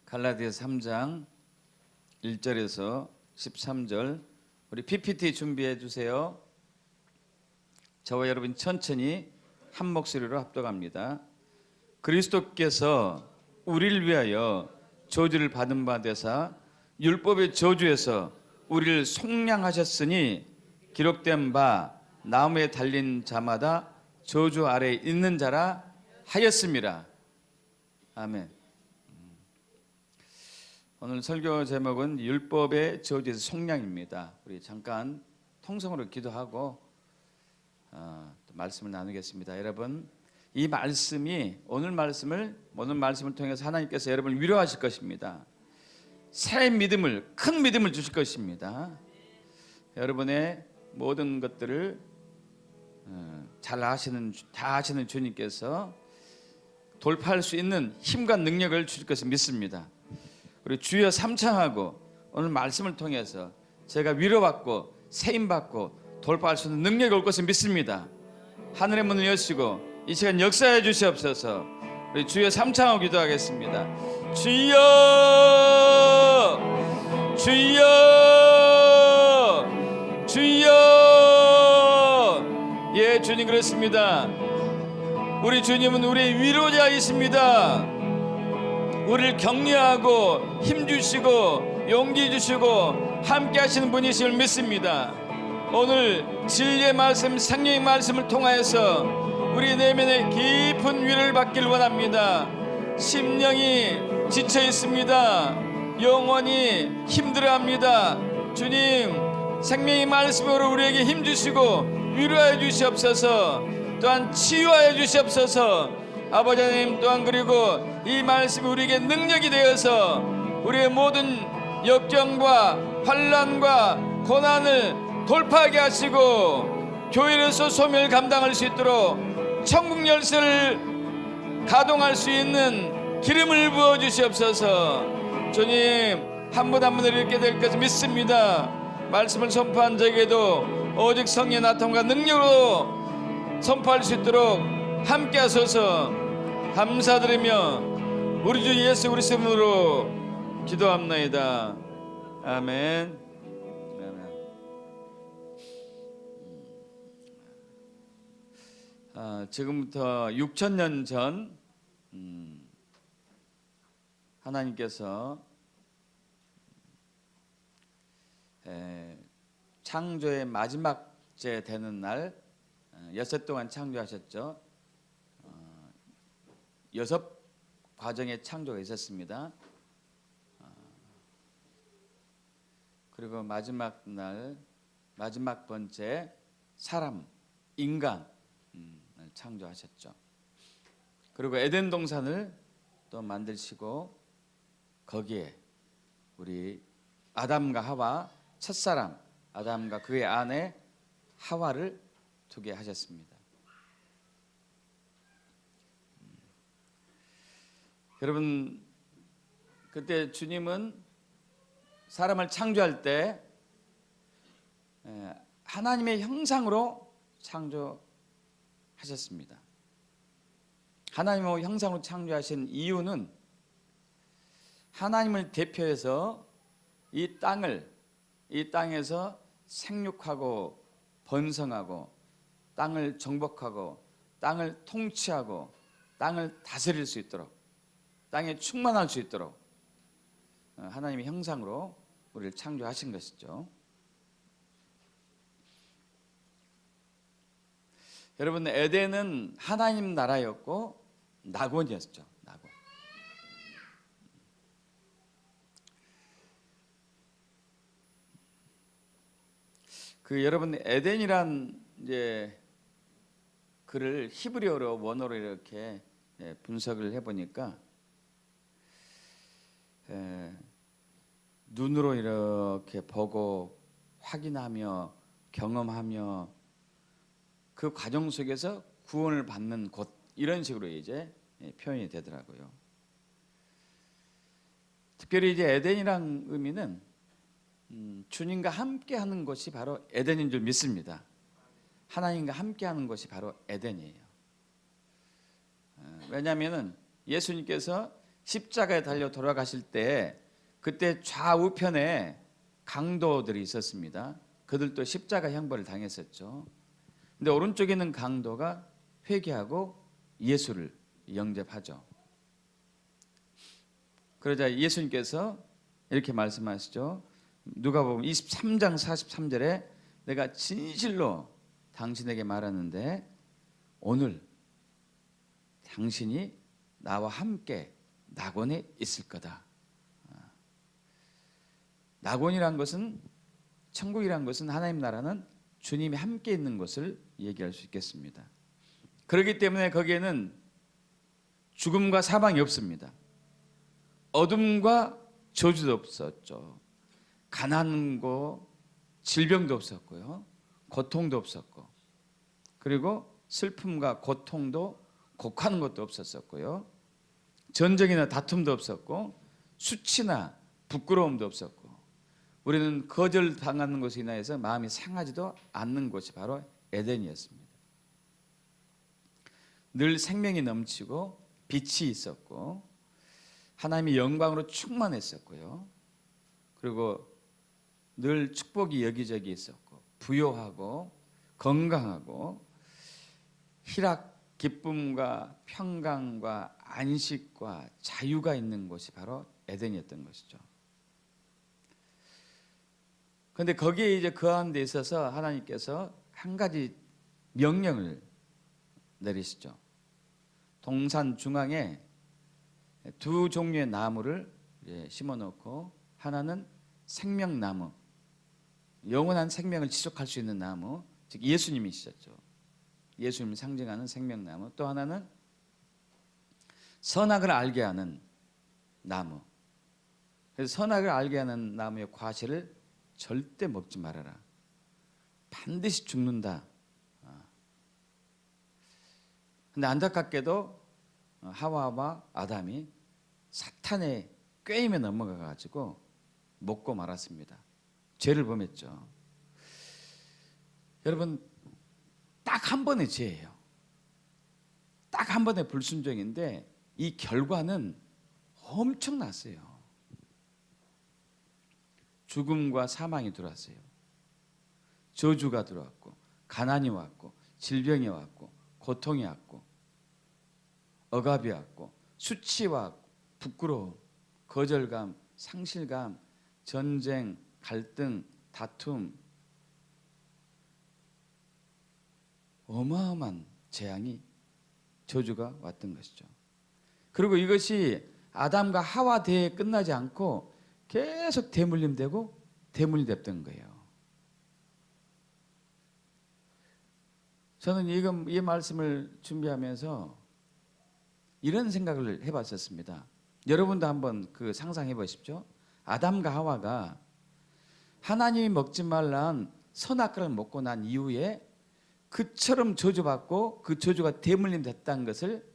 갈라디아서 3장 1절에서 13절 우리 PPT 준비해 주세요. 저와 여러분 천천히 한 목소리로 합독합니다. 그리스도께서 우리를 위하여 저주를 받은 바 되사 율법의 저주에서 우리를 속량하셨으니 기록된 바 나무에 달린 자마다 저주 아래에 있는 자라 하였습니다. 아멘. 오늘 설교 제목은 율법의 저주에서 속량입니다. 우리 잠깐 통성으로 기도하고 또 말씀을 나누겠습니다. 여러분, 이 말씀이 오늘 말씀을 통해서 하나님께서 여러분을 위로하실 것입니다. 새 믿음을, 큰 믿음을 주실 것입니다. 여러분의 모든 것들을 다 아시는 주님께서 돌파할 수 있는 힘과 능력을 주실 것을 믿습니다. 우리 주여 삼창하고 오늘 말씀을 통해서 제가 위로받고 세임받고 돌파할 수 있는 능력이 올 것을 믿습니다. 하늘의 문을 여시고 이 시간 역사해 주시옵소서. 우리 주여 삼창하고 기도하겠습니다. 주여, 주여, 주여. 예, 주님 그렇습니다. 우리 주님은 우리의 위로자이십니다. 우리를 격려하고 힘주시고 용기 주시고 함께 하시는 분이심을 믿습니다. 오늘 진리의 말씀, 생명의 말씀을 통하여서 우리 내면에 깊은 위로를 받기를 원합니다. 심령이 지쳐 있습니다. 영혼이 힘들어합니다. 주님, 생명의 말씀으로 우리에게 힘주시고 위로하여 주시옵소서. 또한 치유하여 주시옵소서. 아버지 하나님, 또한 그리고 이 말씀이 우리에게 능력이 되어서 우리의 모든 역경과 환난과 고난을 돌파하게 하시고 교회로서 소명을 감당할 수 있도록 천국 열쇠를 가동할 수 있는 기름을 부어 주시옵소서. 주님, 한 분 한 분을 이렇게 될 것을 믿습니다. 말씀을 선포한 자에게도 오직 성령의 나타남과 능력으로 선포할 수 있도록 함께 하소서. 감사드리며 우리 주 예수 그리스도 이름으로 기도합나이다. 아멘. 지금부터 6,000년 전 하나님께서 창조의 마지막 째 되는 날 엿새 동안 창조하셨죠. 6 과정의 창조가 있었습니다. 그리고 마지막 날, 마지막 번째 사람, 인간을 창조하셨죠. 그리고 에덴 동산을 또 만드시고 거기에 우리 아담과 하와, 첫사람 아담과 그의 아내 하와를 두게 하셨습니다. 여러분, 그때 주님은 사람을 창조할 때 하나님의 형상으로 창조하셨습니다. 하나님의 형상으로 창조하신 이유는 하나님을 대표해서 이 땅에서 생육하고 번성하고 땅을 정복하고 땅을 통치하고 땅을 다스릴 수 있도록, 땅에 충만할 수 있도록 하나님의 형상으로 우리를 창조하신 것이죠. 여러분, 에덴은 하나님 나라였고 낙원이었죠. 낙원. 여러분, 에덴이란 이제 글을 히브리어로 원어로 이렇게 분석을 해보니까 눈으로 이렇게 보고 확인하며 경험하며 그 과정 속에서 구원을 받는 곳, 이런 식으로 이제 표현이 되더라고요. 특별히 이제 에덴이란 의미는 주님과 함께하는 곳이 바로 에덴인 줄 믿습니다. 하나님과 함께하는 곳이 바로 에덴이에요. 왜냐하면 예수님께서 십자가에 달려 돌아가실 때 그때 좌우편에 강도들이 있었습니다. 그들도 십자가 형벌을 당했었죠. 근데 오른쪽에 있는 강도가 회개하고 예수를 영접하죠. 그러자 예수님께서 이렇게 말씀하시죠. 누가복음 23장 43절에 내가 진실로 당신에게 말하는데 오늘 당신이 나와 함께 낙원에 있을 거다. 낙원이란 것은, 천국이란 것은, 하나님 나라는 주님이 함께 있는 것을 얘기할 수 있겠습니다. 그렇기 때문에 거기에는 죽음과 사망이 없습니다. 어둠과 저주도 없었죠. 가난고 질병도 없었고요. 고통도 없었고, 그리고 슬픔과 고통도 곡하는 것도 없었고요. 전쟁이나 다툼도 없었고, 수치나 부끄러움도 없었고, 우리는 거절당하는 것에 인하여서 마음이 상하지도 않는 곳이 바로 에덴이었습니다. 늘 생명이 넘치고 빛이 있었고 하나님의 영광으로 충만했었고요. 그리고 늘 축복이 여기저기 있었고 부요하고 건강하고 희락, 기쁨과 평강과 안식과 자유가 있는 곳이 바로 에덴이었던 것이죠. 그런데 거기에 이제 거하는 데 있어서 하나님께서 한 가지 명령을 내리시죠. 동산 중앙에 두 종류의 나무를 심어놓고, 하나는 생명나무, 영원한 생명을 지속할 수 있는 나무, 즉 예수님이시죠. 예수님을 상징하는 생명나무. 또 하나는 선악을 알게 하는 나무. 그래서 선악을 알게 하는 나무의 과실을 절대 먹지 말아라. 반드시 죽는다. 근데 안타깝게도 하와와 아담이 사탄의 꾀임에 넘어가 가지고 먹고 말았습니다. 죄를 범했죠. 여러분, 딱 한 번의 죄예요. 딱 한 번의 불순종인데 이 결과는 엄청났어요. 죽음과 사망이 들어왔어요. 저주가 들어왔고, 가난이 왔고, 질병이 왔고, 고통이 왔고, 억압이 왔고, 수치와 부끄러움, 거절감, 상실감, 전쟁, 갈등, 다툼, 어마어마한 재앙이, 저주가 왔던 것이죠. 그리고 이것이 아담과 하와 대에 끝나지 않고 계속 대물림되고 대물림됐던 거예요. 저는 이 말씀을 준비하면서 이런 생각을 해봤었습니다. 여러분도 한번 그 상상해 보십시오. 아담과 하와가 하나님이 먹지 말란 선악과를 먹고 난 이후에 그처럼 저주받고 그 저주가 대물림 됐다는 것을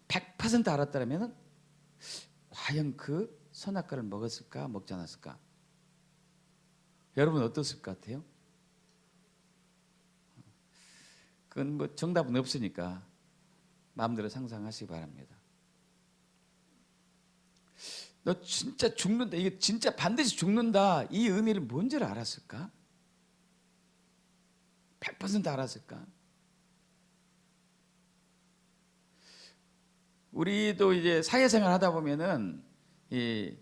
100% 알았다면 과연 그 선악과를 먹었을까 먹지 않았을까? 여러분 어떻을 것 같아요? 그건 뭐 정답은 없으니까 마음대로 상상하시기 바랍니다. 너 진짜 죽는다, 이게 진짜 반드시 죽는다, 이 의미를 뭔지를 알았을까? 100% 알았을까? 우리도 이제 사회생활 하다 보면은 이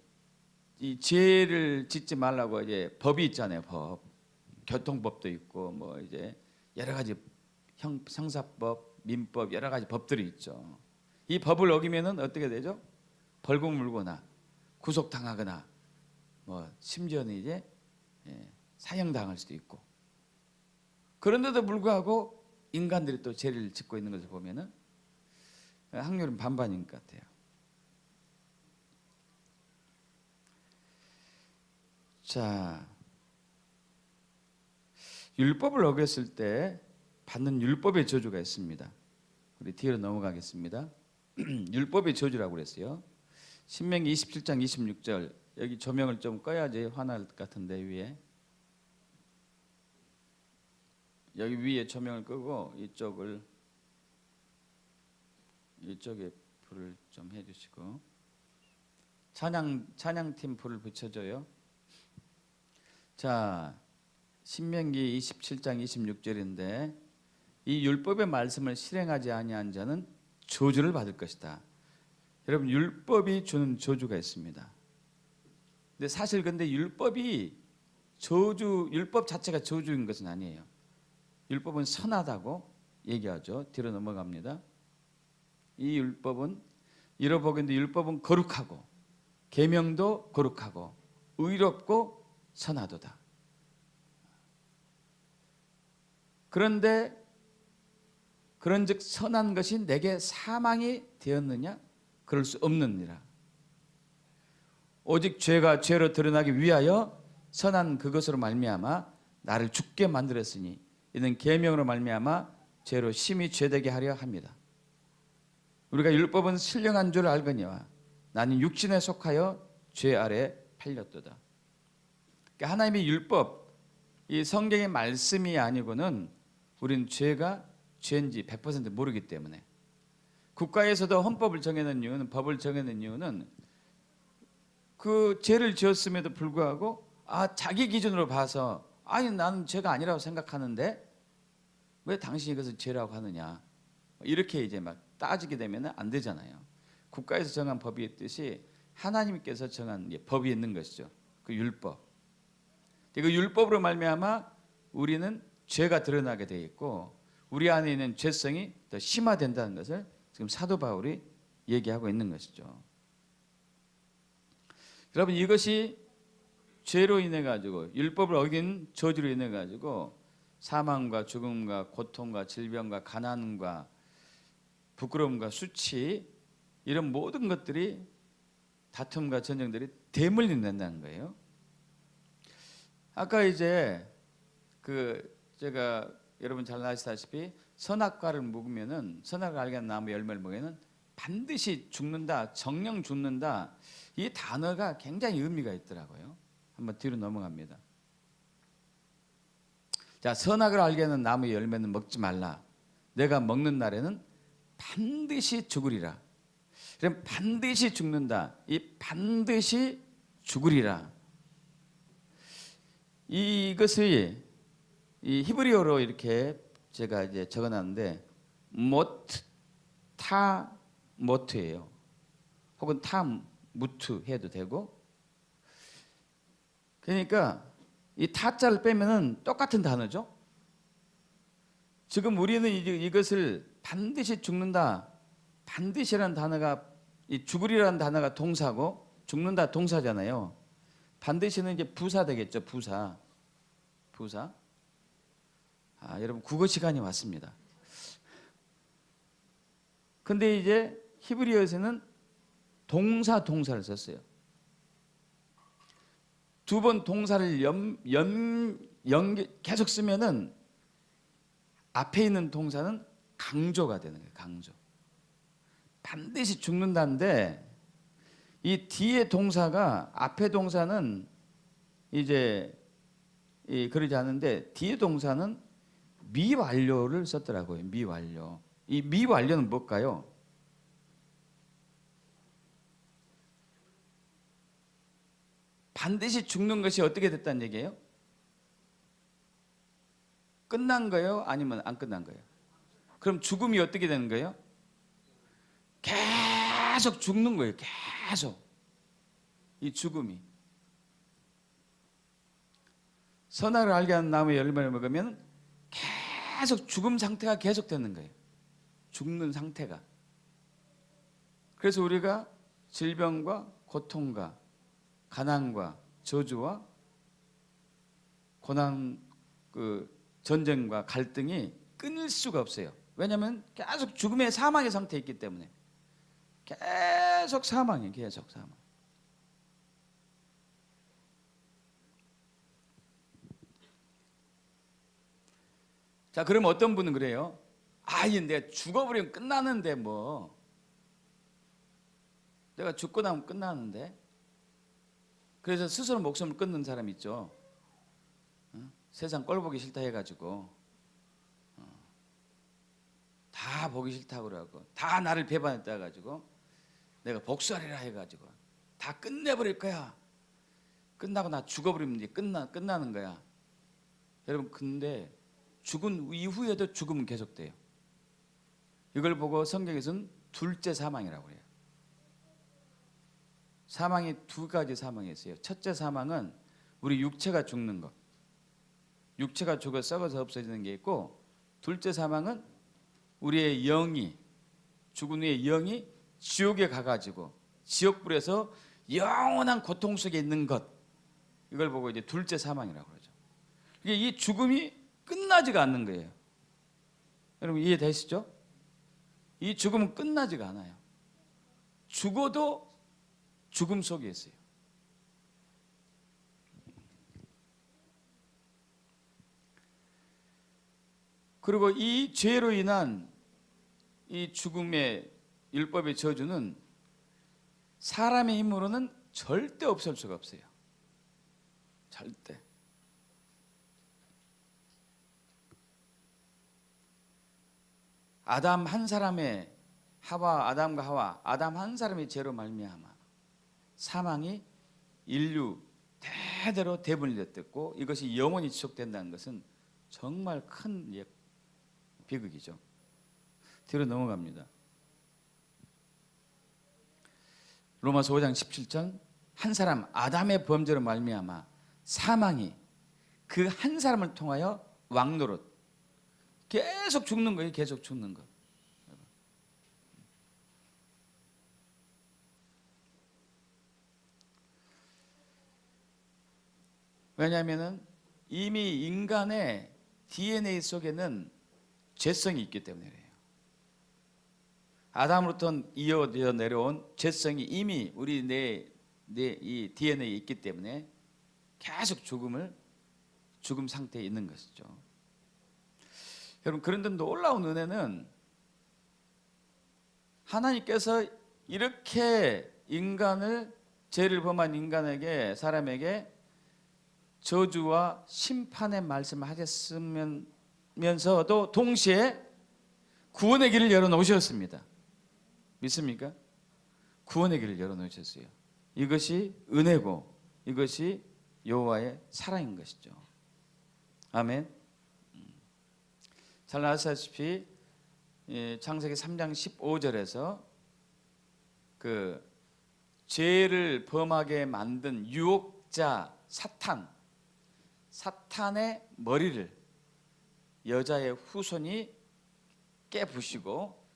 죄를 짓지 말라고 이제 법이 있잖아요. 법, 교통법도 있고 뭐 이제 여러 가지 형사법, 민법, 여러 가지 법들이 있죠. 이 법을 어기면은 어떻게 되죠? 벌금 물거나 구속당하거나 뭐 심지어는 이제 사형당할 수도 있고. 그런데도 불구하고 인간들이 또 죄를 짓고 있는 것을 보면은 확률은 반반인 것 같아요. 자, 율법을 어겼을 때 받는 율법의 저주가 있습니다. 우리 뒤로 넘어가겠습니다. 율법의 저주라고 그랬어요. 신명기 27장 26절, 여기 조명을 좀 꺼야지 화날 것 같은데, 위에 여기 위에 조명을 끄고 이쪽에 불을 좀 해주시고, 찬양팀 불을 붙여줘요. 자, 신명기 27장 26절인데 이 율법의 말씀을 실행하지 아니한 자는 저주를 받을 것이다. 여러분, 율법이 주는 저주가 있습니다. 근데 사실 근데 율법 자체가 저주인 것은 아니에요. 율법은 선하다고 얘기하죠. 뒤로 넘어갑니다. 이 율법은 이러보건대 율법은 거룩하고 계명도 거룩하고 의롭고 선하도다. 그런데 그런즉 선한 것이 내게 사망이 되었느냐? 그럴 수 없느니라. 오직 죄가 죄로 드러나기 위하여 선한 그것으로 말미암아 나를 죽게 만들었으니 이는 계명으로 말미암아 죄로 심히 죄되게 하려 합니다. 우리가 율법은 신령한 줄 알거니와 나는 육신에 속하여 죄 아래 팔렸도다. 그러니까 하나님의 율법, 이 성경의 말씀이 아니고는 우리는 죄가 죄인지 100% 모르기 때문에 국가에서도 헌법을 정해놓은 이유는, 법을 정해놓은 이유는 그 죄를 지었음에도 불구하고 자기 기준으로 봐서 아니 나는 죄가 아니라고 생각하는데 왜 당신이 그것을 죄라고 하느냐, 이렇게 이제 막 따지게 되면 안 되잖아요. 국가에서 정한 법이 있듯이 하나님께서 정한 법이 있는 것이죠. 그 율법. 그 율법으로 말미암아 우리는 죄가 드러나게 돼 있고 우리 안에 있는 죄성이 더 심화된다는 것을 지금 사도 바울이 얘기하고 있는 것이죠. 여러분, 이것이 죄로 인해 가지고 율법을 어긴 저주로 인해 가지고 사망과 죽음과 고통과 질병과 가난과 부끄러움과 수치, 이런 모든 것들이, 다툼과 전쟁들이 대물림된다는 거예요. 아까 이제 제가 여러분 잘 아시다시피 선악과를 먹으면은, 선악을 알게 하는 나무 열매를 먹으면은 반드시 죽는다, 정령 죽는다, 이 단어가 굉장히 의미가 있더라고요. 한번 뒤로 넘어갑니다. 자, 선악을 알게 하는 나무의 열매는 먹지 말라. 내가 먹는 날에는 반드시 죽으리라. 그럼 반드시 죽는다. 이 반드시 죽으리라. 이것이 이 히브리어로 이렇게 제가 이제 적어놨는데 모트, 타, 모트예요. 혹은 타, 무트 해도 되고. 그러니까 이 타자를 빼면은 똑같은 단어죠. 지금 우리는 이것을 반드시 죽는다, 반드시라는 단어가, 이 죽으리라는 단어가 동사고 죽는다 동사잖아요. 반드시는 이제 부사 되겠죠. 부사. 여러분 국어 시간이 왔습니다. 근데 이제 히브리어에서는 동사를 썼어요. 두 번 동사를 계속 쓰면은 앞에 있는 동사는 강조가 되는 거예요. 강조. 반드시 죽는다는데 이 뒤에 동사가, 앞에 동사는 이제 그러지 않은데 뒤에 동사는 미완료를 썼더라고요. 미완료. 이 미완료는 뭘까요? 반드시 죽는 것이 어떻게 됐다는 얘기예요? 끝난 거예요? 아니면 안 끝난 거예요? 그럼 죽음이 어떻게 되는 거예요? 계속 죽는 거예요. 계속. 이 죽음이. 선악을 알게 하는 나무의 열매를 먹으면 계속 죽음 상태가 계속 되는 거예요. 죽는 상태가. 그래서 우리가 질병과 고통과 가난과 저주와 고난, 전쟁과 갈등이 끊을 수가 없어요. 왜냐하면 계속 죽음의 사망의 상태에 있기 때문에. 계속 사망이에요. 계속 사망. 자, 그럼 어떤 분은 그래요. 내가 죽어버리면 끝나는데 뭐. 내가 죽고 나면 끝나는데. 그래서 스스로 목숨을 끊는 사람 있죠. 세상 꼴 보기 싫다 해가지고 다 보기 싫다고 그러고 다 나를 배반했다 해가지고 내가 복수하리라 해가지고 다 다 끝내버릴 거야. 끝나고 나 죽어버리면 이제 끝나는 거야. 여러분, 근데 죽은 이후에도 죽음은 계속돼요. 이걸 보고 성경에서는 둘째 사망이라고 해요. 사망이 두 가지 사망이 있어요. 첫째 사망은 우리 육체가 죽는 것. 육체가 죽어 썩어서 없어지는 게 있고, 둘째 사망은 우리의 영이, 죽은 후에 영이 지옥에 가가지고 지옥불에서 영원한 고통 속에 있는 것. 이걸 보고 이제 둘째 사망이라고 그러죠. 이게 이 죽음이 끝나지가 않는 거예요. 여러분, 이해되시죠? 이 죽음은 끝나지가 않아요. 죽어도 죽음 속에 있어요. 그리고 이 죄로 인한 이 죽음의 율법의 저주는 사람의 힘으로는 절대 없앨 수가 없어요. 절대. 아담 한 사람의 아담과 하와, 아담 한 사람의 죄로 말미암아 사망이 인류 대대로 대분이 됐고, 이것이 영원히 지속된다는 것은 정말 큰 비극이죠. 뒤로 넘어갑니다. 로마서 5장 17절, 한 사람 아담의 범죄로 말미암아 사망이 그 한 사람을 통하여 왕노릇, 계속 죽는 거예요. 계속 죽는 거. 왜냐하면 이미 인간의 DNA 속에는 죄성이 있기 때문에 그래요. 아담으로부터 이어져 내려온 죄성이 이미 우리 이 DNA에 있기 때문에 계속 죽음 상태에 있는 것이죠. 여러분, 그런데 놀라운 은혜는 하나님께서 이렇게 죄를 범한 인간에게, 사람에게 저주와 심판의 말씀을 하셨으면서도 동시에 구원의 길을 열어놓으셨습니다. 믿습니까? 구원의 길을 열어놓으셨어요. 이것이 은혜고 이것이 여호와의 사랑인 것이죠. 아멘. 잘 아시다시피 창세기 3장 15절에서 그 죄를 범하게 만든 유혹자 사탄의 머리를 여자의 후손이 깨부시고,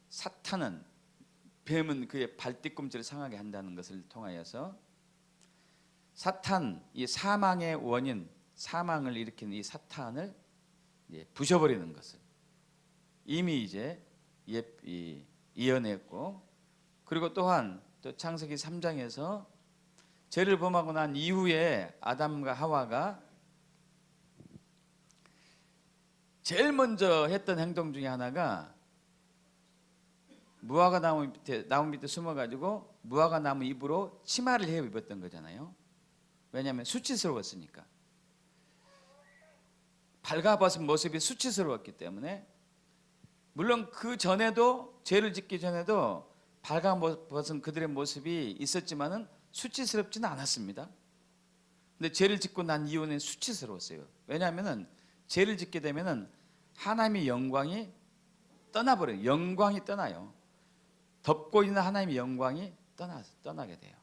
뱀은 그의 발뒤꿈치를 상하게 한다는 것을 통하여서 이 사망의 원인, 사망을 일으키는 이 사탄을 부셔버리는 것을 이미 이제 이어냈고, 그리고 또한 또 창세기 3장에서 죄를 범하고 난 이후에 아담과 하와가 제일 먼저 했던 행동 중에 하나가 무화과 나무 밑에 숨어가지고 무화과 나무 잎으로 치마를 해 입었던 거잖아요. 왜냐하면 수치스러웠으니까. 발가벗은 모습이 수치스러웠기 때문에, 물론 그 전에도, 죄를 짓기 전에도 발가벗은 그들의 모습이 있었지만은 수치스럽지는 않았습니다. 근데 죄를 짓고 난 이후는 수치스러웠어요. 왜냐하면은 죄를 짓게 되면은 하나님의 영광이 떠나버려요. 영광이 떠나요. 덮고 있는 하나님의 영광이 떠나게 돼요.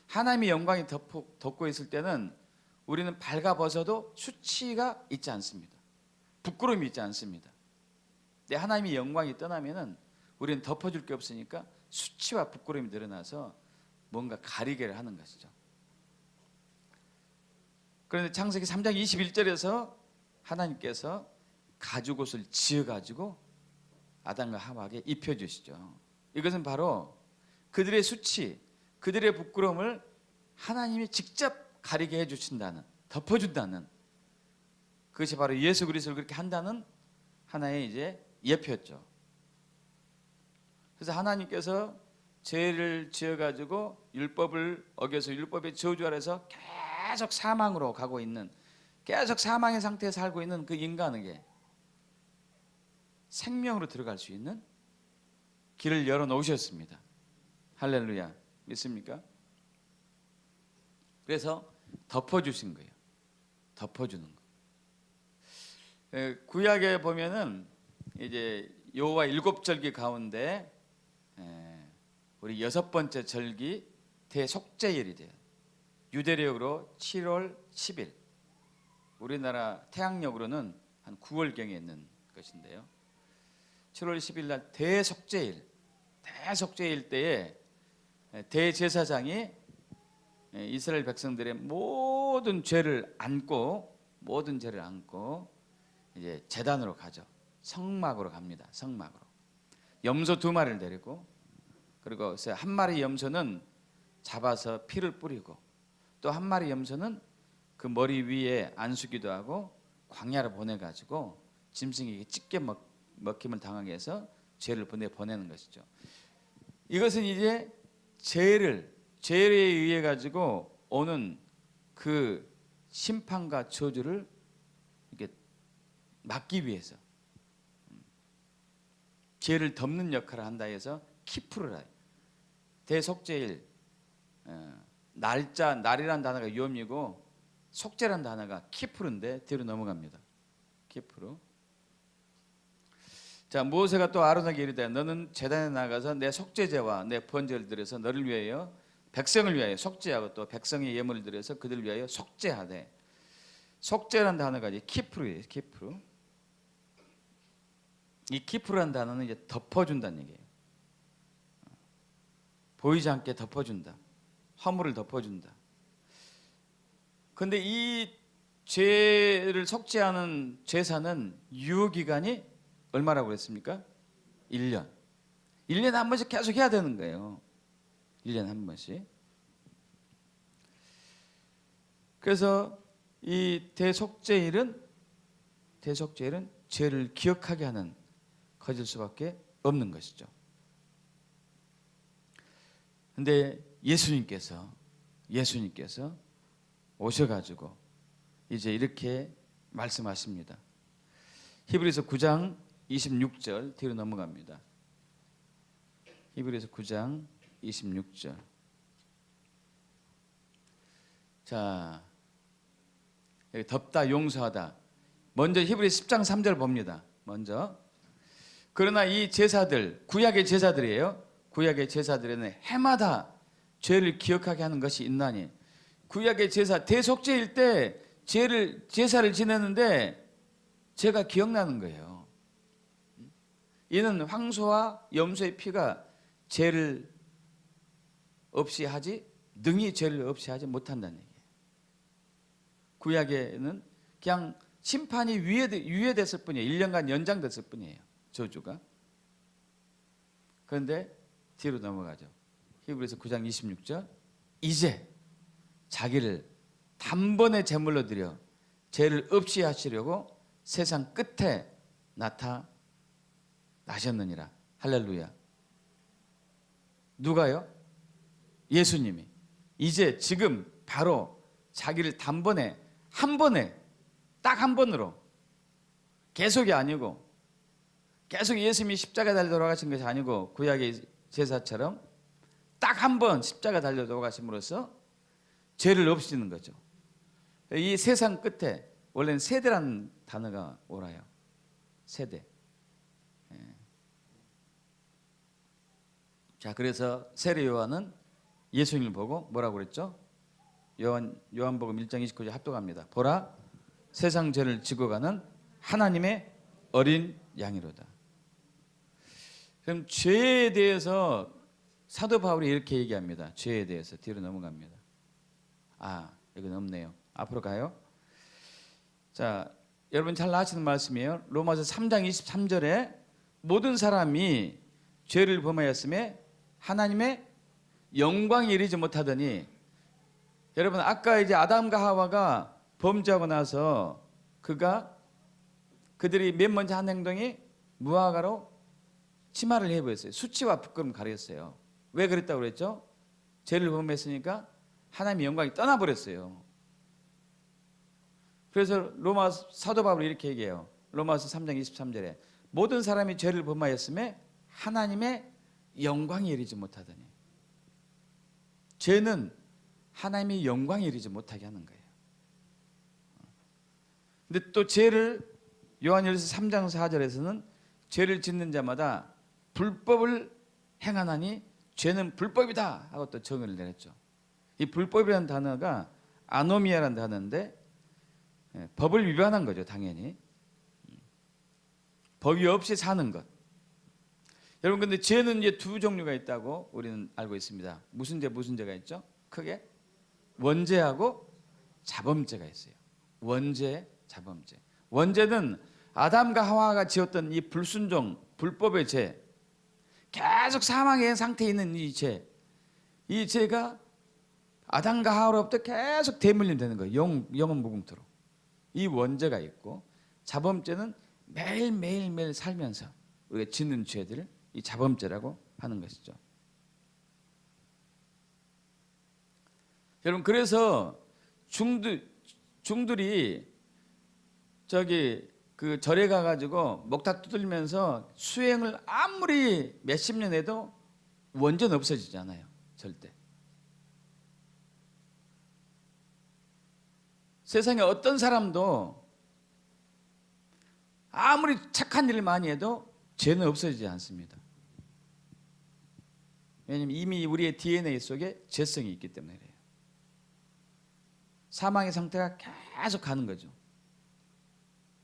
하나님의 영광이 덮고 있을 때는 우리는 발가벗어도 수치가 있지 않습니다. 부끄러움이 있지 않습니다. 근데 하나님의 영광이 떠나면은 우리는 덮어줄 게 없으니까 수치와 부끄러움이 늘어나서 뭔가 가리개를 하는 것이죠. 그런데 창세기 3장 21절에서 하나님께서 가죽옷을 지어가지고 아담과 하와에게 입혀주시죠. 이것은 바로 그들의 수치, 그들의 부끄러움을 하나님이 직접 가리게 해주신다는, 덮어준다는, 그것이 바로 예수 그리스도를 그렇게 한다는 하나의 이제 예표였죠. 그래서 하나님께서 죄를 지어가지고 율법을 어겨서 율법의 저주 아래서 계속 사망으로 가고 있는, 계속 사망의 상태에 살고 있는 그 인간에게 생명으로 들어갈 수 있는 길을 열어놓으셨습니다. 할렐루야. 믿습니까? 그래서 덮어주신 거예요. 덮어주는 거. 구약에 보면은 이제 여호와 일곱 절기 가운데 우리 여섯 번째 절기 대속죄일이 돼요. 유대력으로 7월 10일, 우리나라 태양력으로는 한 9월경에 있는 것인데요. 7월 10일 날 대속죄일 때에 대제사장이 이스라엘 백성들의 모든 죄를 안고 이제 제단으로 가죠. 성막으로 갑니다. 성막으로. 염소 2마리를 데리고, 그리고 한 마리 염소는 잡아서 피를 뿌리고, 또 한 마리 염소는 그 머리 위에 안수기도 하고 광야로 보내가지고 짐승에게 찢겨 먹힘을 당하게 해서 죄를 보내는 것이죠. 이것은 이제 죄에 의해 가지고 오는 그 심판과 저주를 이렇게 막기 위해서 죄를 덮는 역할을 한다 해서 키프르라. 대속죄일, 날이란 단어가 위험이고 속죄란 단어가 키프르인데 뒤로 넘어갑니다. 키프르. 자, 모세가 또 아론에게 이르되 너는 제단에 나가서 내 속죄제와 내 번제를 드려서 너를 위하여 백성을 위하여 속죄하고 또 백성의 예물을 드려서 그들을 위하여 속죄하되. 속죄란 단어가 이제 키프르예요. 키프르. 이 키프르란 단어는 이제 덮어준다는 얘기예요. 보이지 않게 덮어준다. 허물을 덮어준다. 그런데 이 죄를 속죄하는 제사는 유효기간이 얼마라고 그랬습니까? 1년. 1년에 한 번씩 계속 해야 되는 거예요. 1년에 한 번씩. 그래서 이 대속죄일은 죄를 기억하게 하는 것일 수밖에 없는 것이죠. 근데 예수님께서 오셔가지고 이제 이렇게 말씀하십니다. 히브리서 9장 26절 뒤로 넘어갑니다. 히브리서 9장 26절. 자, 여기 덮다, 용서하다. 먼저 히브리서 10장 3절 봅니다. 먼저. 그러나 이 제사들, 구약의 제사들이에요. 구약의 제사들에는 해마다 죄를 기억하게 하는 것이 있나니, 구약의 제사, 대속죄일 때 제사를 지내는데 죄가 기억나는 거예요. 이는 황소와 염소의 피가 죄를 없이 하지, 능히 죄를 없이 하지 못한다는 얘기예요. 구약에는 그냥 심판이 유예됐을 뿐이에요. 1년간 연장됐을 뿐이에요. 저주가. 그런데 뒤로 넘어가죠. 히브리서 9장 26절. 이제 자기를 단번에 제물로 드려 죄를 없이 하시려고 세상 끝에 나타나셨느니라. 할렐루야. 누가요? 예수님이. 이제 지금 바로 자기를 단번에, 한 번에, 딱 한 번으로, 계속이 아니고, 계속 예수님이 십자가 달려 돌아가신 것이 아니고 구약의 제사처럼 딱 한 번 십자가 달려 돌아가심으로써 죄를 없애는 거죠. 이 세상 끝에 원래는 세대라는 단어가 옳아요. 세대. 자, 그래서 세례 요한은 예수님을 보고 뭐라고 그랬죠? 요한복음 1장 29절 합독합니다. 보라, 세상 죄를 지고 가는 하나님의 어린 양이로다. 그럼 죄에 대해서 사도 바울이 이렇게 얘기합니다. 죄에 대해서 뒤로 넘어갑니다. 이건 없네요. 앞으로 가요. 자, 여러분 잘 아시는 말씀이에요. 로마서 3장 23절에 모든 사람이 죄를 범하였음에 하나님의 영광에 이르지 못하더니, 여러분 아까 이제 아담과 하와가 범죄하고 나서 그들이 맨 먼저 한 행동이 무화과로 치마를 해버렸어요. 수치와 부끄럼 가렸어요. 왜 그랬다고 그랬죠? 죄를 범했으니까 하나님의 영광이 떠나버렸어요. 그래서 로마 사도 바울이 이렇게 얘기해요. 로마서 3장 23절에 모든 사람이 죄를 범하였음에 하나님의 영광이 이르지 못하더니. 죄는 하나님의 영광에 이르지 못하게 하는 거예요. 근데 또 죄를 요한일서 3장 4절에서는 죄를 짓는 자마다 불법을 행하나니 죄는 불법이다 하고 또 정의를 내렸죠. 이 불법이라는 단어가 아노미아라는 단어인데 법을 위반한 거죠. 당연히 법이 없이 사는 것. 여러분, 근데 죄는 이제 두 종류가 있다고 우리는 알고 있습니다. 무슨 죄가 있죠? 크게 원죄하고 자범죄가 있어요. 원죄, 자범죄. 원죄는 아담과 하와가 지었던 이 불순종, 불법의 죄, 계속 사망의 상태에 있는 이 죄, 이 죄가 아담과 하와로부터 계속 대물림되는 거예요. 영원 무궁토록. 이 원죄가 있고, 자범죄는 매일 살면서 우리가 짓는 죄들을 이 자범죄라고 하는 것이죠. 여러분, 그래서 중들이 그 절에 가가지고 목탁 두들면서 수행을 아무리 몇십 년 해도 원죄는 없어지지 않아요. 절대. 세상에 어떤 사람도 아무리 착한 일을 많이 해도 죄는 없어지지 않습니다. 왜냐하면 이미 우리의 DNA 속에 죄성이 있기 때문에 그래요. 사망의 상태가 계속 가는 거죠.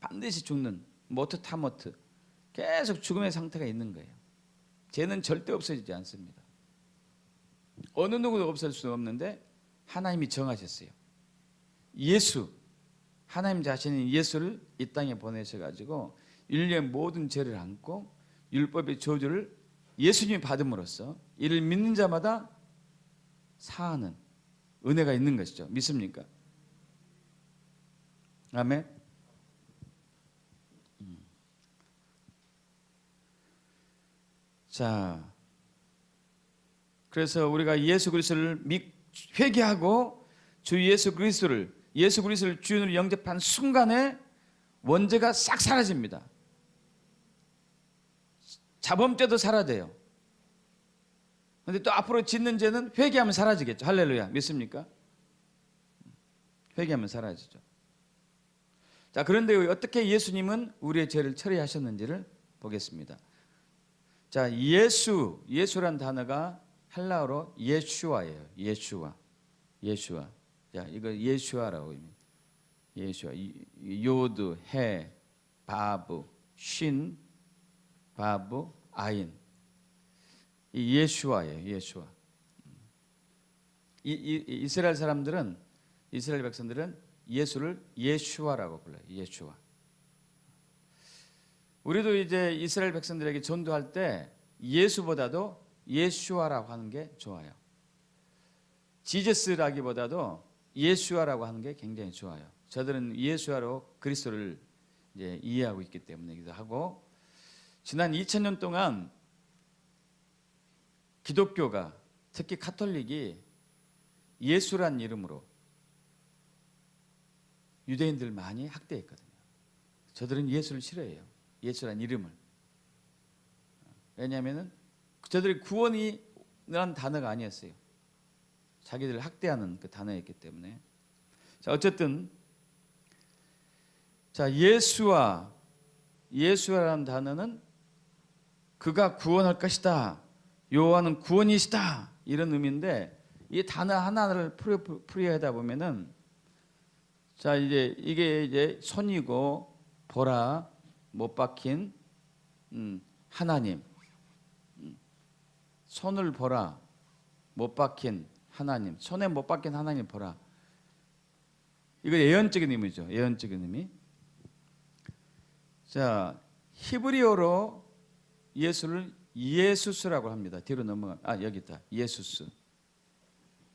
반드시 죽는 모트 타모트, 계속 죽음의 상태가 있는 거예요. 죄는 절대 없어지지 않습니다. 어느 누구도 없앨 수 없는데 하나님이 정하셨어요. 하나님 자신이 예수를 이 땅에 보내셔가지고 인류의 모든 죄를 안고 율법의 저주를 예수님이 받음으로써 이를 믿는 자마다 사하는 은혜가 있는 것이죠. 믿습니까? 아멘. 자, 그래서 우리가 예수 그리스도를 회개하고 주 예수 그리스도를 주인으로 영접한 순간에 원죄가 싹 사라집니다. 자범죄도 사라져요. 그런데 또 앞으로 짓는 죄는 회개하면 사라지겠죠. 할렐루야. 믿습니까? 회개하면 사라지죠. 자, 그런데 어떻게 예수님은 우리의 죄를 처리하셨는지를 보겠습니다. 자, 예수란 단어가 헬라어로 예슈아예요. 예슈아. 자, 이거 예슈아라고 합니다. 예슈아. 요드, 해, 바브, 신, 바브, 아인. 이 예슈아예요. 예슈아. 이스라엘 백성들은 예수를 예슈아라고 불러요. 예슈아. 우리도 이제 이스라엘 백성들에게 전도할 때 예수보다도 예슈아라고 하는 게 좋아요. 지저스라기보다도 예슈아라고 하는 게 굉장히 좋아요. 저들은 예수아로 그리스도를 이제 이해하고 있기 때문이기도 하고, 지난 2000년 동안 기독교가, 특히 카톨릭이 예수란 이름으로 유대인들 많이 학대했거든요. 저들은 예수를 싫어해요. 예수란 이름을. 왜냐하면 저들이 구원이라는 단어가 아니었어요. 자기들을 학대하는 그 단어였기 때문에. 자, 어쨌든 자, 예수라는 단어는 그가 구원할 것이다, 여호와는 구원이시다, 이런 의미인데, 이 단어 하나를 풀이하다 보면은, 자, 이게 이제 손이고 보라, 못 박힌 하나님, 손을 보라, 못 박힌 하나님, 손에 못 박힌 하나님 보라. 이거 예언적인 의미죠. 예언적인 의미. 자, 히브리어로 예수를 예수스라고 합니다. 뒤로 넘어가. 여기 있다.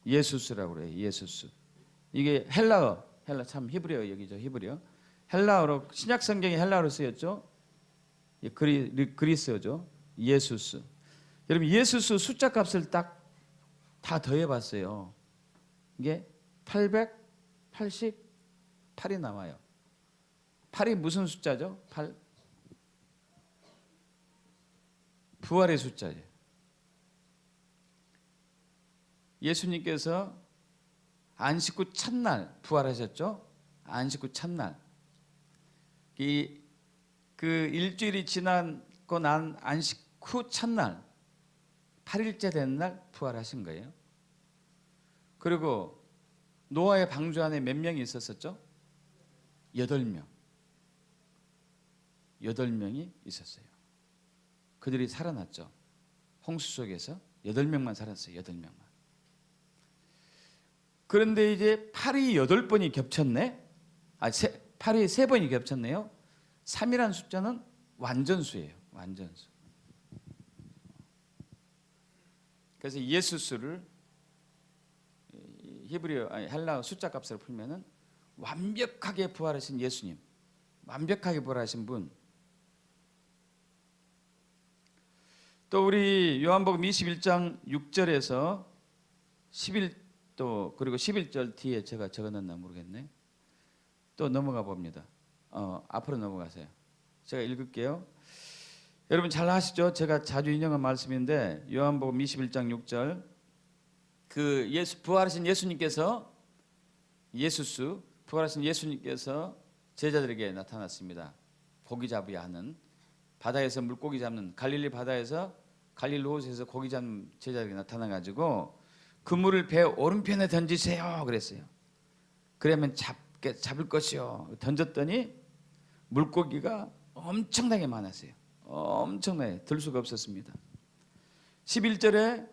예수스라고 그래요. 예수스. 이게 헬라 참 히브리어 여기죠. 히브리어. 헬라어로, 신약 성경이 헬라어로 쓰였죠. 그리스어죠. 예수스. 여러분, 예수스 숫자 값을 딱 다 더해봤어요. 이게 888이 나와요. 8이 무슨 숫자죠? 8. 부활의 숫자예요. 예수님께서 안식 후 첫날 부활하셨죠. 안식 후 첫날. 그 일주일이 지나고 난 안식 후 첫날 8일째 된 날 부활하신 거예요. 그리고 노아의 방주 안에 몇 명이 있었었죠? 8명. 8명이 있었어요. 그들이 살아났죠. 홍수 속에서 8명만 살았어요. 8명만. 그런데 이제 8이 8번이 겹쳤네. 8이 3번이 겹쳤네요. 3이라는 숫자는 완전수예요. 완전수. 그래서 예수수를 헬라어 숫자 값으로 풀면은 완벽하게 부활하신 예수님, 완벽하게 부활하신 분. 또 우리 요한복음 21장 6절에서 11또 그리고 11절 뒤에 제가 적어놨나 모르겠네. 또 넘어가 봅니다. 앞으로 넘어가세요. 제가 읽을게요. 여러분 잘 아시죠? 제가 자주 인용한 말씀인데 요한복음 21장 6절 그 부활하신 예수님께서 부활하신 예수님께서 제자들에게 나타났습니다. 고기 잡으야 하는 바다에서 물고기 잡는 갈릴리 바다에서 갈릴리 호수에서 고기 잡는 제자들에게 나타나 가지고 그물을 배 오른편에 던지세요 그랬어요. 그러면 잡을 것이요. 던졌더니 물고기가 엄청나게 많았어요. 엄청나게 들 수가 없었습니다. 11절에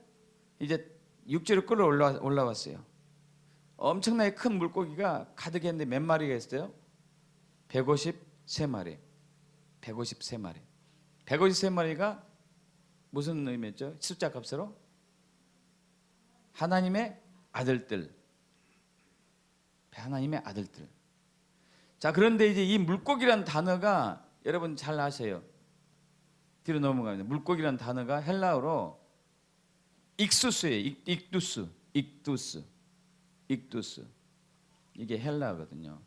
이제 6절에 끌어 올라왔어요. 엄청나게 큰 물고기가 가득했는데 몇 마리가 있어요? 153마리. 153마리. 153마리가 무슨 의미였죠? 숫자 값으로? 하나님의 아들들. 하나님의 아들들. 자, 그런데 이제 이 물고기란 단어가 여러분 잘 아세요. 뒤로 넘어갑니다. 물고기란 단어가 헬라어로 익수스예요. 익두스. 이게 헬라어거든요.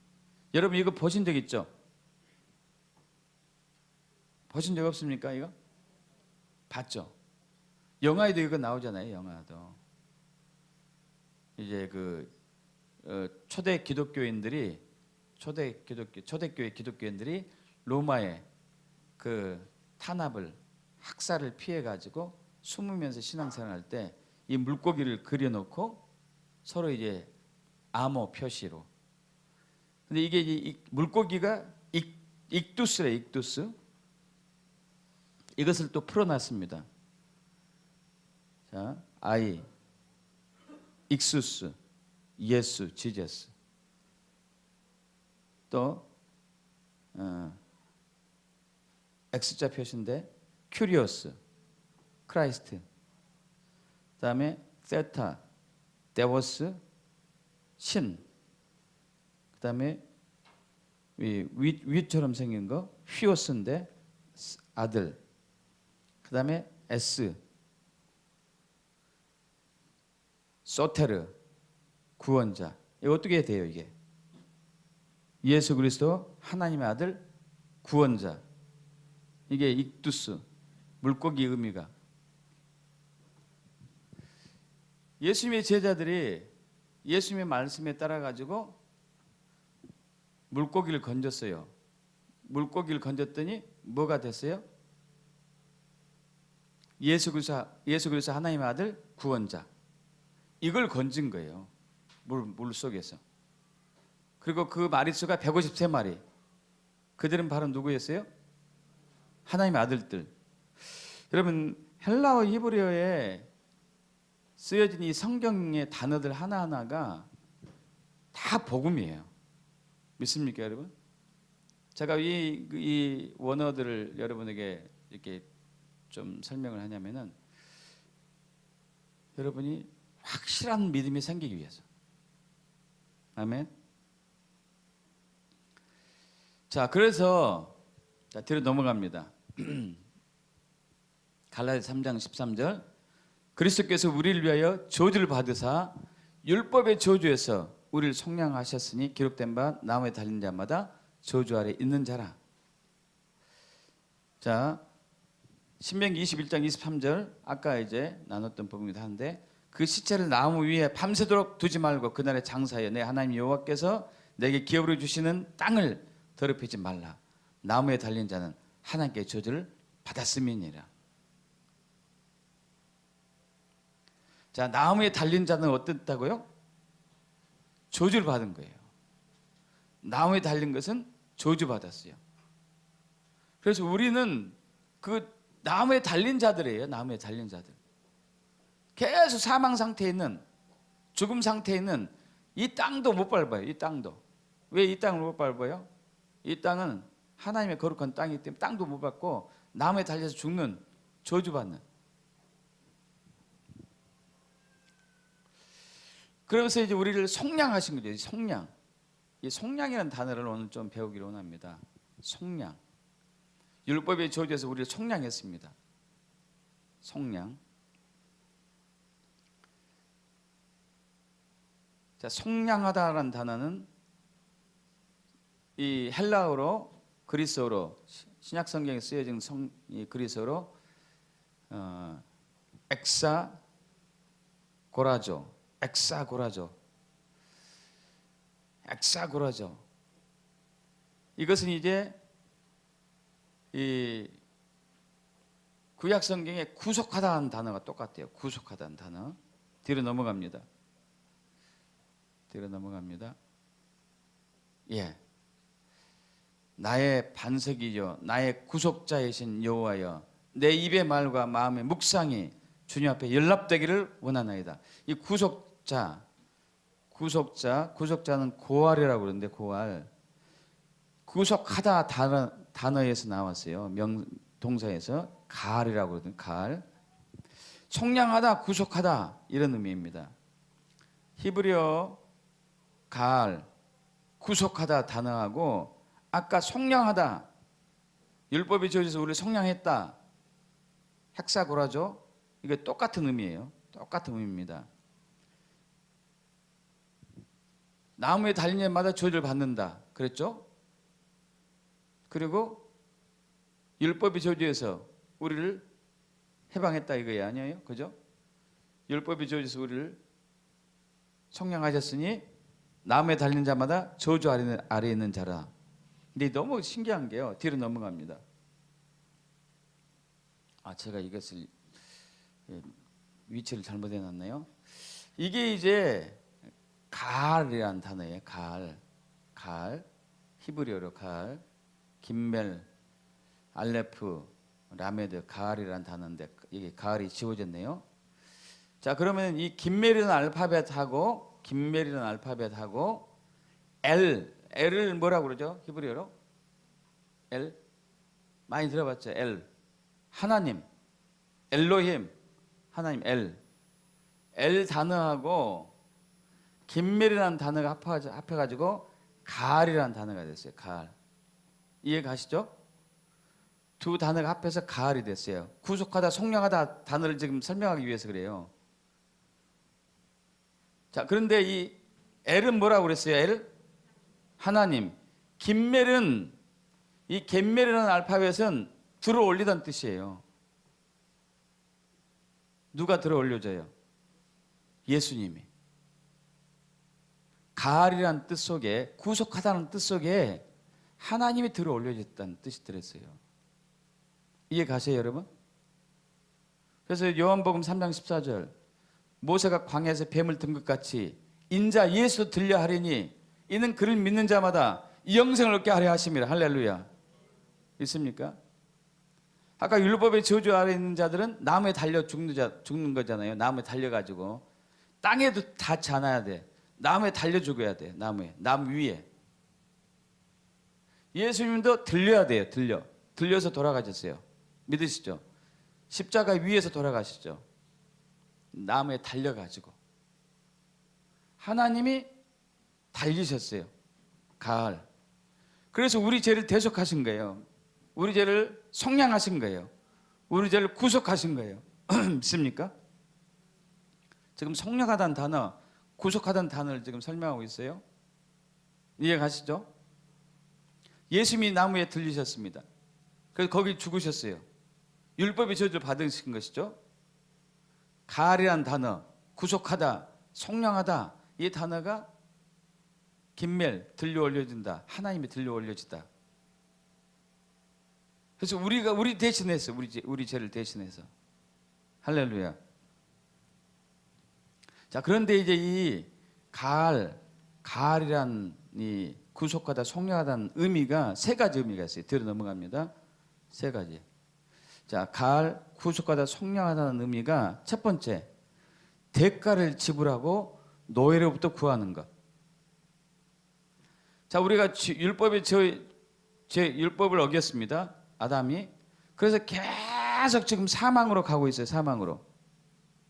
여러분 이거 보신 적 있죠? 보신 적 없습니까? 이거? 봤죠? 영화에도 이거 나오잖아요. 영화도. 이제 초대 기독교인들이 초대교회 기독교인들이 로마의 그 탄압을 학살을 피해 가지고 숨으면서 신앙생활할 때 이 물고기를 그려놓고 서로 이제 암호 표시로. 근데 이게 이 물고기가 익두스래. 익두스. 이것을 또 풀어놨습니다. 자, 익수스, 예수, 지제스. 또 X자 표시인데 큐리오스, 크라이스트. 그다음에 세타, 데워스, 신. 그다음에 위처럼 생긴 거 휘오스인데 아들. 그다음에 S, 소테르, 구원자. 이거 어떻게 돼요 이게? 예수 그리스도 하나님의 아들 구원자. 이게 익두스, 물고기 의미가. 예수님의 제자들이 예수님의 말씀에 따라 가지고 물고기를 건졌어요. 물고기를 건졌더니 뭐가 됐어요? 예수 그리스도 하나님의 아들 구원자. 이걸 건진 거예요. 물 속에서. 그리고 그 마리수가 153마리. 그들은 바로 누구였어요? 하나님의 아들들. 여러분 헬라어 히브리어에 쓰여진 이 성경의 단어들 하나하나가 다 복음이에요. 믿습니까 여러분? 제가 이 원어들을 여러분에게 이렇게 좀 설명을 하냐면은 여러분이 확실한 믿음이 생기기 위해서. 아멘. 자, 그래서 뒤로 넘어갑니다. 갈라디아 3장 13절. 그리스도께서 우리를 위하여 저주를 받으사 율법의 저주에서 우리를 속량하셨으니 기록된 바 나무에 달린 자마다 저주 아래 있는 자라. 자, 신명기 21장 23절 아까 이제 나눴던 부분이기도 한데 그 시체를 나무 위에 밤새도록 두지 말고 그날에 장사하여 내 하나님 여호와께서 내게 기업으로 주시는 땅을 더럽히지 말라. 나무에 달린 자는 하나님께 저주를 받았음이니라. 자, 나무에 달린 자는 어땠다고요? 저주를 받은 거예요. 나무에 달린 것은 저주받았어요. 그래서 우리는 그 나무에 달린 자들이에요. 나무에 달린 자들. 계속 사망 상태에 있는, 죽음 상태에 있는 이 땅도 못 밟아요. 이 땅도. 왜 이 땅을 못 밟아요? 이 땅은 하나님의 거룩한 땅이기 때문에 땅도 못 밟고 나무에 달려서 죽는, 저주받는. 그러면서 이제 우리를 속량하신 거죠. 속량. 이 속량이라는 단어를 오늘 좀 배우기를 원합니다. 속량. 율법의 저주에서 우리를 속량했습니다. 속량. 자, 속량하다라는 단어는 이 헬라어로, 그리스어로, 신약 성경에 쓰여진 이 그리스어로 엑사고라조, 엑사고라조. 이것은 이제 이 구약 성경에 구속하다는 단어가 똑같아요. 구속하다는 단어. 뒤로 넘어갑니다. 예. 나의 반석이요 나의 구속자이신 여호와여, 내 입의 말과 마음의 묵상이 주님 앞에 연락되기를 원하나이다. 이 구속자는 고알이라고 그러는데, 고알. 구속하다 단어에서 나왔어요. 동사에서 가알이라고 그러거든요. 가알. 속량하다, 구속하다 이런 의미입니다. 히브리어 가알, 구속하다 단어하고 아까 속량하다, 율법의 저주에서 우리를 속량했다, 헥사고라죠. 이게 똑같은 의미예요. 똑같은 의미입니다. 나무에 달린 자마다 저주를 받는다 그랬죠. 그리고 율법의 저주에서 우리를 해방했다 이거예요. 아니에요? 그죠? 율법의 저주에서 우리를 속량하셨으니 나무에 달린 자마다 저주 아래 있는 자라. 근데 너무 신기한 게요. 뒤로 넘어갑니다. 제가 이것을 위치를 잘못해 놨네요. 이게 이제 가알이라는 단어예요. 가알. 히브리어로 가알. 김멜, 알레프, 라메드, 가알이라는 단어인데 이게 가알이 지워졌네요. 자, 그러면 이 김멜이라는 알파벳하고 L을 뭐라고 그러죠? 히브리어로? L? 많이 들어봤죠? L. 하나님. 엘로힘. 하나님 L 단어하고 김멜이라는 단어가 합해가지고 가알이라는 단어가 됐어요. 가알. 이해 가시죠? 두 단어가 합해서 가알이 됐어요. 구속하다, 속량하다 단어를 지금 설명하기 위해서 그래요. 자, 그런데 이 L은 뭐라고 그랬어요? L? 하나님. 김멜은, 이 겟멜이라는 알파벳은 들어 올리다는 뜻이에요. 누가 들어 올려줘요? 예수님이. 가알이라는 뜻 속에, 구속하다는 뜻 속에 하나님이 들어 올려졌다는 뜻이 들었어요. 이해 가세요, 여러분? 그래서 요한복음 3장 14절, 모세가 광야에서 뱀을 든 것 같이 인자 예수 들려 하리니 이는 그를 믿는 자마다 영생을 얻게 하려 하심이라. 할렐루야. 있습니까? 아까 율법의 저주 아래 있는 자들은 나무에 달려 죽는 거잖아요. 나무에 달려가지고 땅에도 닿지 않아야 돼. 나무에 달려 죽어야 돼. 나무 위에. 예수님도 들려야 돼요. 들려서 돌아가셨어요. 믿으시죠? 십자가 위에서 돌아가시죠. 나무에 달려가지고. 하나님이 달리셨어요. 가을. 그래서 우리 죄를 대속하신 거예요. 우리 죄를 속량하신 거예요. 우리 죄를 구속하신 거예요. 믿습니까? 지금 속량하다는 단어, 구속하다는 단어를 지금 설명하고 있어요. 이해 가시죠? 예수님이 나무에 들리셨습니다. 그래서 거기 죽으셨어요. 율법의 저주를 받으신 것이죠. 가을이라는 단어, 구속하다, 속량하다, 이 단어가 긴멜, 들려 올려진다. 하나님이 들려 올려지다. 그래서 우리 대신해서 우리 죄를 대신해서. 할렐루야. 자, 그런데 이제 이 가을이란 이 구속하다, 속량하다는 의미가 세 가지 의미가 있어요. 뒤로 넘어갑니다. 세 가지. 자, 가을, 구속하다, 속량하다는 의미가 첫 번째, 대가를 지불하고 노예로부터 구하는 것. 자, 우리가 율법을 어겼습니다. 아담이. 그래서 계속 지금 사망으로 가고 있어요. 사망으로.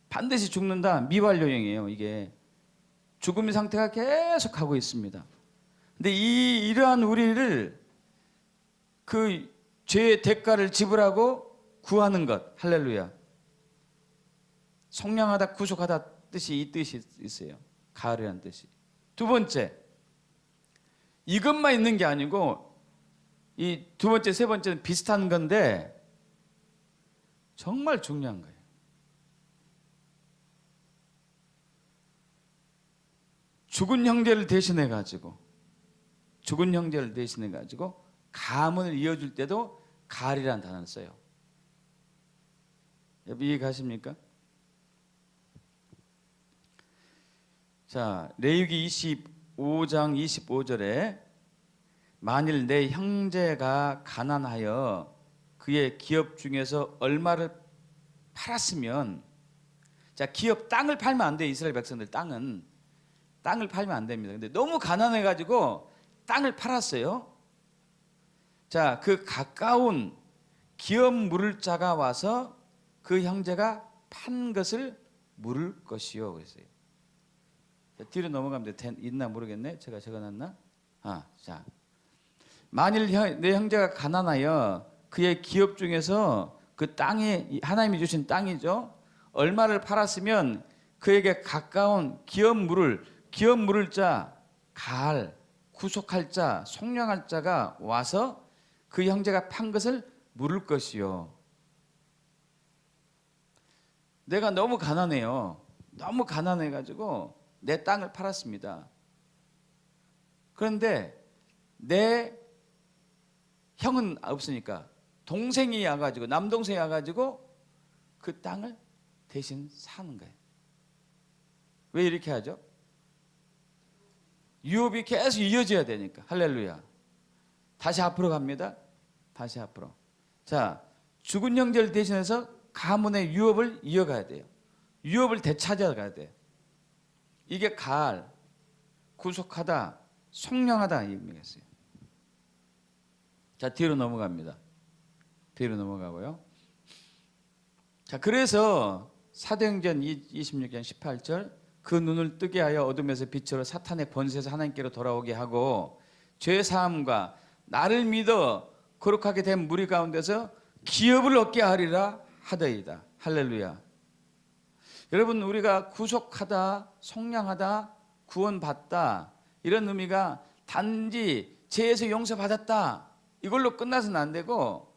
반드시 죽는다. 미완료형이에요. 이게 죽음의 상태가 계속 가고 있습니다. 근데 이러한 우리를 그 죄의 대가를 지불하고 구하는 것. 할렐루야. 속량하다, 구속하다 뜻이 이 뜻이 있어요. 가을이라는 뜻이. 두 번째, 이것만 있는 게 아니고 이 두 번째, 세 번째는 비슷한 건데 정말 중요한 거예요. 죽은 형제를 대신해 가지고 가문을 이어줄 때도 가을이라는 단어를 써요. 여러분 이해가십니까? 자, 레위기 25장 25절에 만일 내 형제가 가난하여 그의 기업 중에서 얼마를 팔았으면, 자, 기업 땅을 팔면 안 돼요. 이스라엘 백성들 땅을 팔면 안 됩니다. 근데 너무 가난해 가지고 땅을 팔았어요. 자, 그 가까운 기업 물을 자가 와서 그 형제가 판 것을 물을 것이요 그랬어요. 뒤로 넘어가면 있나 모르겠네. 제가 적어놨나? 자, 만일 내 형제가 가난하여 그의 기업 중에서 그 땅이 하나님이 주신 땅이죠. 얼마를 팔았으면 그에게 가까운 기업 물을 자, 가할, 구속할 자, 속량할 자가 와서 그 형제가 판 것을 물을 것이요. 내가 너무 가난해요. 너무 가난해가지고 내 땅을 팔았습니다. 그런데 내 형은 없으니까 동생이 와가지고, 남동생이 와가지고 그 땅을 대신 사는 거예요. 왜 이렇게 하죠? 유업이 계속 이어져야 되니까. 할렐루야. 다시 앞으로 갑니다. 다시 앞으로. 자, 죽은 형제를 대신해서 가문의 유업을 이어가야 돼요. 유업을 되찾아가야 돼요. 이게 가을, 구속하다, 속량하다 이 의미가 있어요. 자, 뒤로 넘어갑니다. 뒤로 넘어가고요. 자, 그래서 사도행전 26장 18절, 그 눈을 뜨게 하여 어둠에서 빛으로 사탄의 권세에서 하나님께로 돌아오게 하고 죄 사함과 나를 믿어 거룩하게 된 무리 가운데서 기업을 얻게 하리라 하더이다. 할렐루야. 여러분, 우리가 구속하다, 속량하다, 구원받다 이런 의미가 단지 죄에서 용서받았다 이걸로 끝나서는 안 되고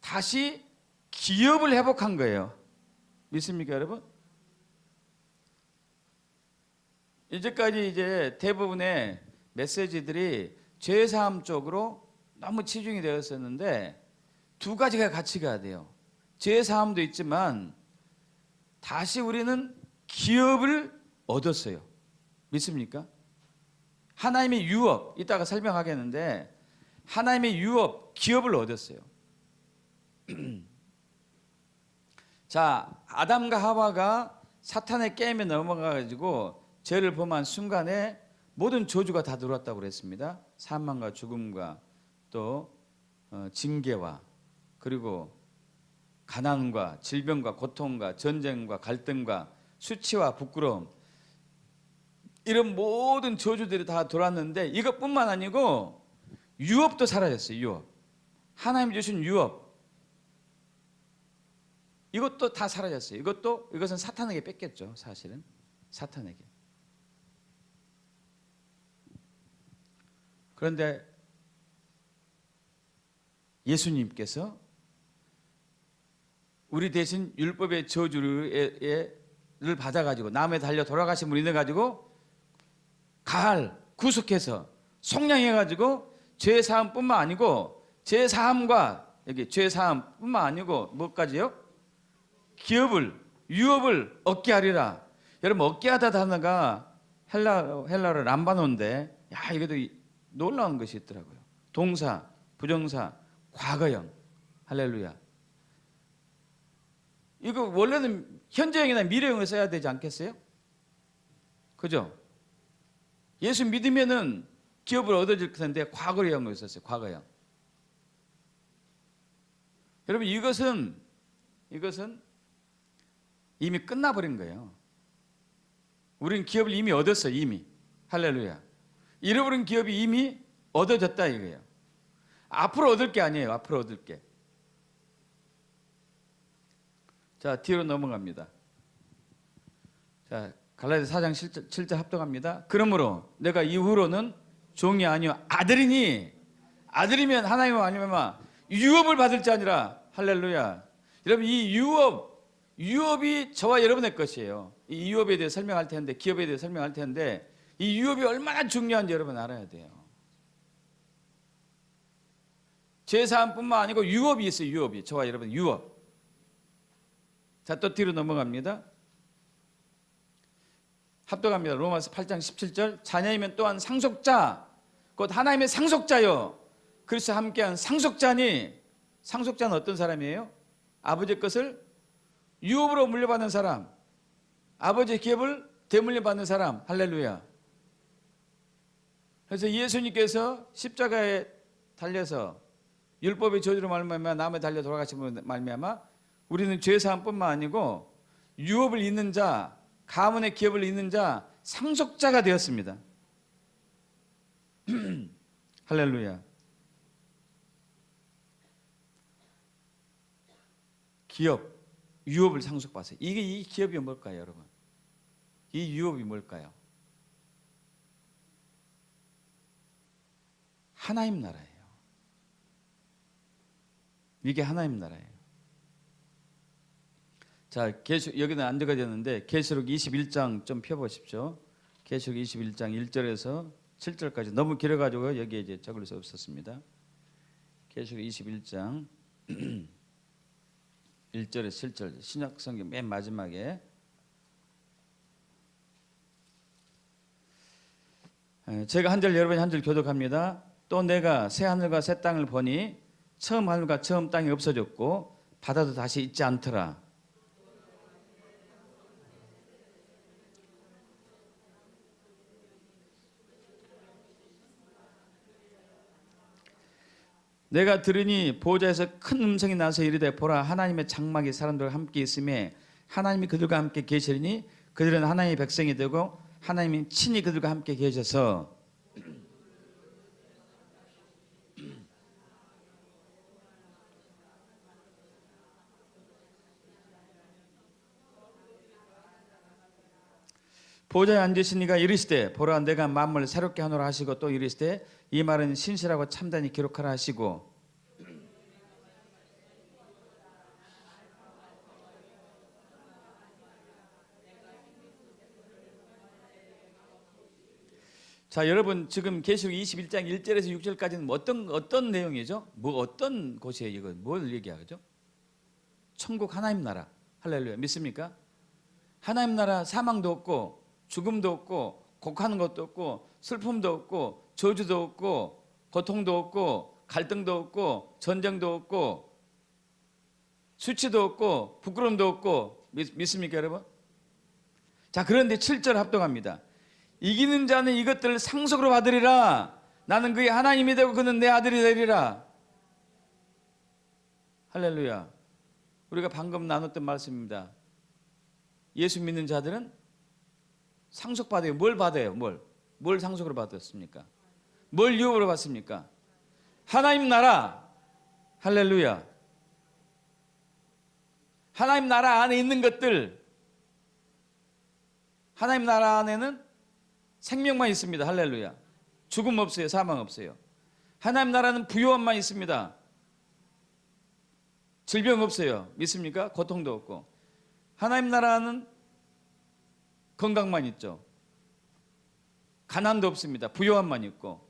다시 기업을 회복한 거예요. 믿습니까, 여러분? 이제까지 이제 대부분의 메시지들이 죄사함 쪽으로 너무 치중이 되었었는데 두 가지가 같이 가야 돼요. 죄사함도 있지만 다시 우리는 기업을 얻었어요. 믿습니까? 하나님의 유업, 이따가 설명하겠는데 하나님의 유업, 기업을 얻었어요. 자, 아담과 하와가 사탄의 게임에 넘어가가지고 죄를 범한 순간에 모든 저주가 다 들어왔다고 그랬습니다. 사망과 죽음과 또 징계와 그리고 가난과 질병과 고통과 전쟁과 갈등과 수치와 부끄러움 이런 모든 저주들이 다 돌았는데 이것뿐만 아니고 유업도 사라졌어요. 유업. 하나님 주신 유업 이것도 다 사라졌어요. 이것은 사탄에게 뺏겼죠. 사실은 사탄에게. 그런데 예수님께서 우리 대신 율법의 저주를 받아가지고 남에 달려 돌아가신 분이 돼가지고 구속해서 속량해가지고 죄 사함뿐만 아니고 죄 사함과 여기 죄 사함뿐만 아니고 뭐까지요? 유업을 얻게 하리라. 여러분 얻게 하다 단어가 헬라어 람바노인데 이것도 놀라운 것이 있더라고요. 동사, 부정사, 과거형. 할렐루야. 이거 원래는 현재형이나 미래형을 써야 되지 않겠어요? 그죠? 예수 믿으면은 기업을 얻어질 텐데 과거형을 썼어요. 과거형. 여러분 이것은 이미 끝나버린 거예요. 우리는 기업을 이미 얻었어요. 이미. 할렐루야. 잃어버린 기업이 이미 얻어졌다 이거예요. 앞으로 얻을 게 아니에요. 앞으로 얻을 게. 자, 뒤로 넘어갑니다. 자, 갈라디아 4장 7절 합독합니다. 그러므로 내가 이후로는 종이 아니요 아들이면 하나님 아니면 유업을 받을 자 아니라. 할렐루야. 여러분 이 유업이 저와 여러분의 것이에요. 이 유업에 대해 설명할 텐데, 기업에 대해 설명할 텐데 이 유업이 얼마나 중요한지 여러분 알아야 돼요. 죄사함뿐만 아니고 유업이 있어요. 유업이. 저와 여러분 유업. 자, 또 뒤로 넘어갑니다. 합독합니다. 로마서 8장 17절. 자녀이면 또한 상속자, 곧 하나님의 상속자요 그리스도와 함께한 상속자니. 상속자는 어떤 사람이에요? 아버지의 것을 유업으로 물려받는 사람, 아버지의 기업을 되물려받는 사람. 할렐루야. 그래서 예수님께서 십자가에 달려서 율법의 저주로 말미암아 남에 달려 돌아가신 분 말미암아 우리는 죄사함뿐만 아니고 유업을 잇는 자, 가문의 기업을 잇는 자, 상속자가 되었습니다. 할렐루야. 기업, 유업을 상속받았어요. 이 기업이 뭘까요, 여러분? 이 유업이 뭘까요? 하나님 나라예요. 이게 하나님 나라예요. 자, 여기는 안 적어졌는데 계시록 21장 좀 펴보십시오. 계시록 21장 1절에서 7절까지 너무 길어가지고 여기에 이제 적을 수 없었습니다. 계시록 21장 1절에서 7절 신약 성경 맨 마지막에 제가 한 절 여러분이 한 절 교독합니다. 또 내가 새 하늘과 새 땅을 보니 처음 하늘과 처음 땅이 없어졌고 바다도 다시 있지 않더라. 내가 들으니 보호자에서 큰 음성이 나서 이르되 보라 하나님의 장막이 사람들과 함께 있음에 하나님이 그들과 함께 계시리니 그들은 하나님의 백성이 되고 하나님이 친히 그들과 함께 계셔서 보좌에 앉으신 이가 이르시되 보라 내가 만물을 새롭게 하노라 하시고 또 이르시되 이 말은 신실하고 참단히 기록하라 하시고 자, 여러분 지금 계시록 21장 1절에서 6절까지는 어떤 내용이죠? 어떤 곳이에요? 이거 뭘 얘기하죠? 천국 하나님 나라. 할렐루야. 믿습니까? 하나님 나라 사망도 없고 죽음도 없고 곡하는 것도 없고 슬픔도 없고 저주도 없고 고통도 없고 갈등도 없고 전쟁도 없고 수치도 없고 부끄러움도 없고 믿습니까 여러분? 자, 그런데 7절 합동합니다. 이기는 자는 이것들을 상속으로 받으리라. 나는 그의 하나님이 되고 그는 내 아들이 되리라. 할렐루야. 우리가 방금 나눴던 말씀입니다. 예수 믿는 자들은 상속받아요. 뭘 받아요? 뭘 상속으로 받았습니까? 뭘 유업으로 받습니까? 하나님 나라. 할렐루야. 하나님 나라 안에 있는 것들. 하나님 나라 안에는 생명만 있습니다. 할렐루야. 죽음 없어요. 사망 없어요. 하나님 나라는 부요함만 있습니다. 질병 없어요. 믿습니까? 고통도 없고. 하나님 나라는 건강만 있죠. 가난도 없습니다. 부요함만 있고.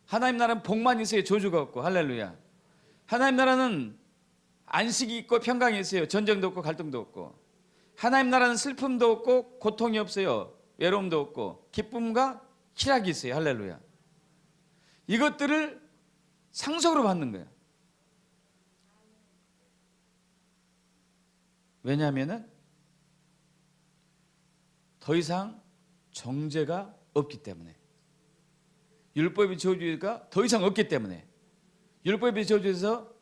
하나님 나라는 복만 있어요. 저주가 없고. 할렐루야. 하나님 나라는 안식이 있고 평강이 있어요. 전쟁도 없고 갈등도 없고. 하나님 나라는 슬픔도 없고 고통이 없어요. 외로움도 없고 기쁨과 희락이 있어요. 할렐루야. 이것들을 상속으로 받는 거예요. 왜냐하면 더 이상 정죄가 없기 때문에, 율법의 저주가 더 이상 없기 때문에, 율법의 저주에서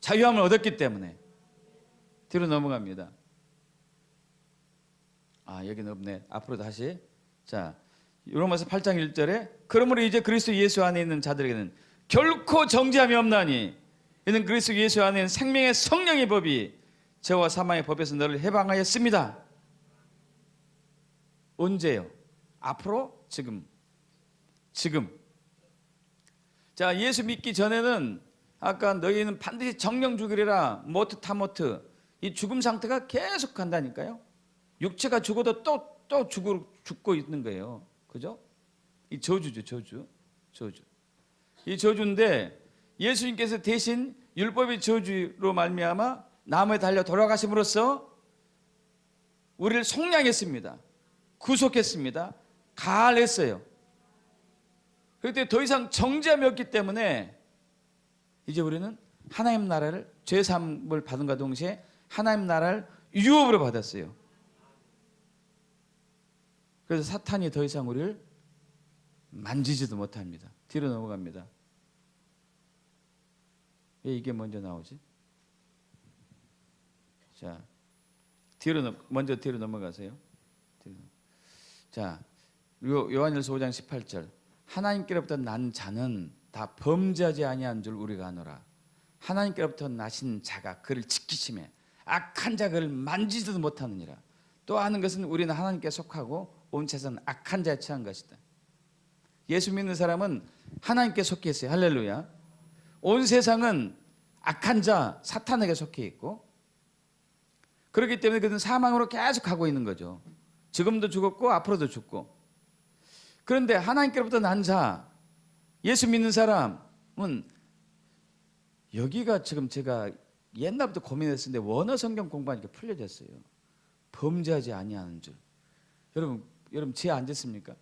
자유함을 얻었기 때문에. 뒤로 넘어갑니다. 여기는 없네. 앞으로 다시. 자, 로마서 8장 1절에 그러므로 이제 그리스도 예수 안에 있는 자들에게는 결코 정죄함이 없나니 이는 그리스도 예수 안에 있는 생명의 성령의 법이 죄와 사망의 법에서 너를 해방하였습니다. 언제요? 앞으로? 지금. 자, 예수 믿기 전에는 아까 너희는 반드시 정령 죽으리라, 모트 타모트, 이 죽음 상태가 계속 간다니까요. 육체가 죽어도 또 죽고 있는 거예요. 그죠? 이 저주죠. 저주. 이 저주인데 예수님께서 대신 율법의 저주로 말미암아 나무에 달려 돌아가심으로써 우리를 속량했습니다. 구속했습니다. 가할했어요. 그때 더 이상 정죄함이 없기 때문에 이제 우리는 하나님 나라를, 죄사함을 받은과 동시에 하나님 나라를 유업으로 받았어요. 그래서 사탄이 더 이상 우리를 만지지도 못합니다. 뒤로 넘어갑니다. 왜 이게 먼저 나오지? 자, 먼저 뒤로 넘어가세요. 자, 요한일서 5장 18절. 하나님께로부터 난 자는 다 범죄하지 아니한 줄 우리가 아노라. 하나님께로부터 나신 자가 그를 지키심에 악한 자 그를 만지지도 못하느니라. 또 아는 것은 우리는 하나님께 속하고 온 세상은 악한 자에 처한 것이다. 예수 믿는 사람은 하나님께 속해 있어요. 할렐루야. 온 세상은 악한 자 사탄에게 속해 있고, 그렇기 때문에 그들은 사망으로 계속 가고 있는 거죠. 지금도 죽었고 앞으로도 죽고. 그런데 하나님께로부터 난 자, 예수 믿는 사람은, 여기가 지금 제가 옛날부터 고민했었는데 원어 성경 공부하니까 풀려졌어요. 범죄하지 아니하는 줄. 여러분 죄 안 짓습니까?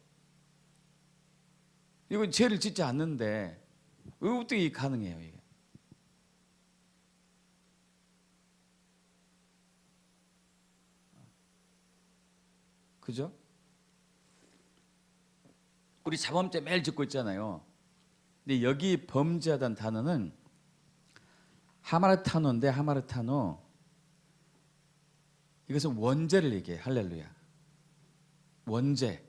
이건 죄를 짓지 않는데 어떻게 가능해요 이게? 그죠? 우리 자범죄 매일 짓고 있잖아요. 근데 여기 범죄하다는 단어는 하마르타노인데, 하마르타노, 이것은 원죄를 얘기해요. 할렐루야. 원죄.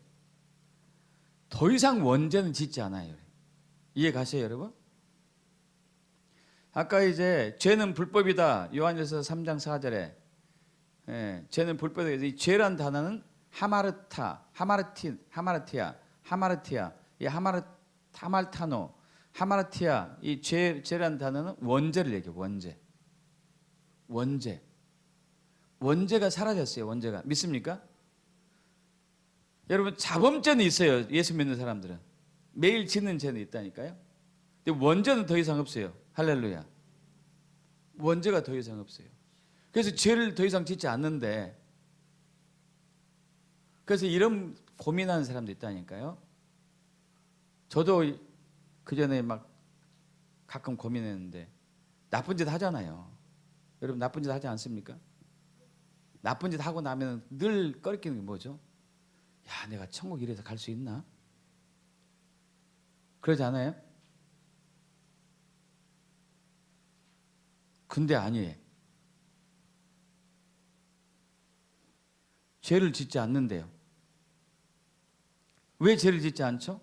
더 이상 원죄는 짓지 않아요. 이해 가세요, 여러분? 아까 이제 죄는 불법이다. 요한일서 3장 4절에 죄는 불법이다. 이 죄란 단어는 하마르티아, 이 하마르타노, 하마르티아, 이 죄란 단어는 원죄를 얘기해요. 원죄가 사라졌어요. 원죄가. 믿습니까? 여러분, 자범죄는 있어요. 예수 믿는 사람들은 매일 짓는 죄는 있다니까요. 근데 원죄는 더 이상 없어요. 할렐루야. 원죄가 더 이상 없어요. 그래서 죄를 더 이상 짓지 않는데, 그래서 이런 고민하는 사람도 있다니까요. 저도 그 전에 막 가끔 고민했는데, 나쁜 짓 하잖아요. 여러분, 나쁜 짓 하지 않습니까? 나쁜 짓 하고 나면 늘 꺼리끼는 게 뭐죠? 야, 내가 천국 이래서 갈 수 있나? 그러지 않아요? 근데 아니에요. 죄를 짓지 않는데요. 왜 죄를 짓지 않죠?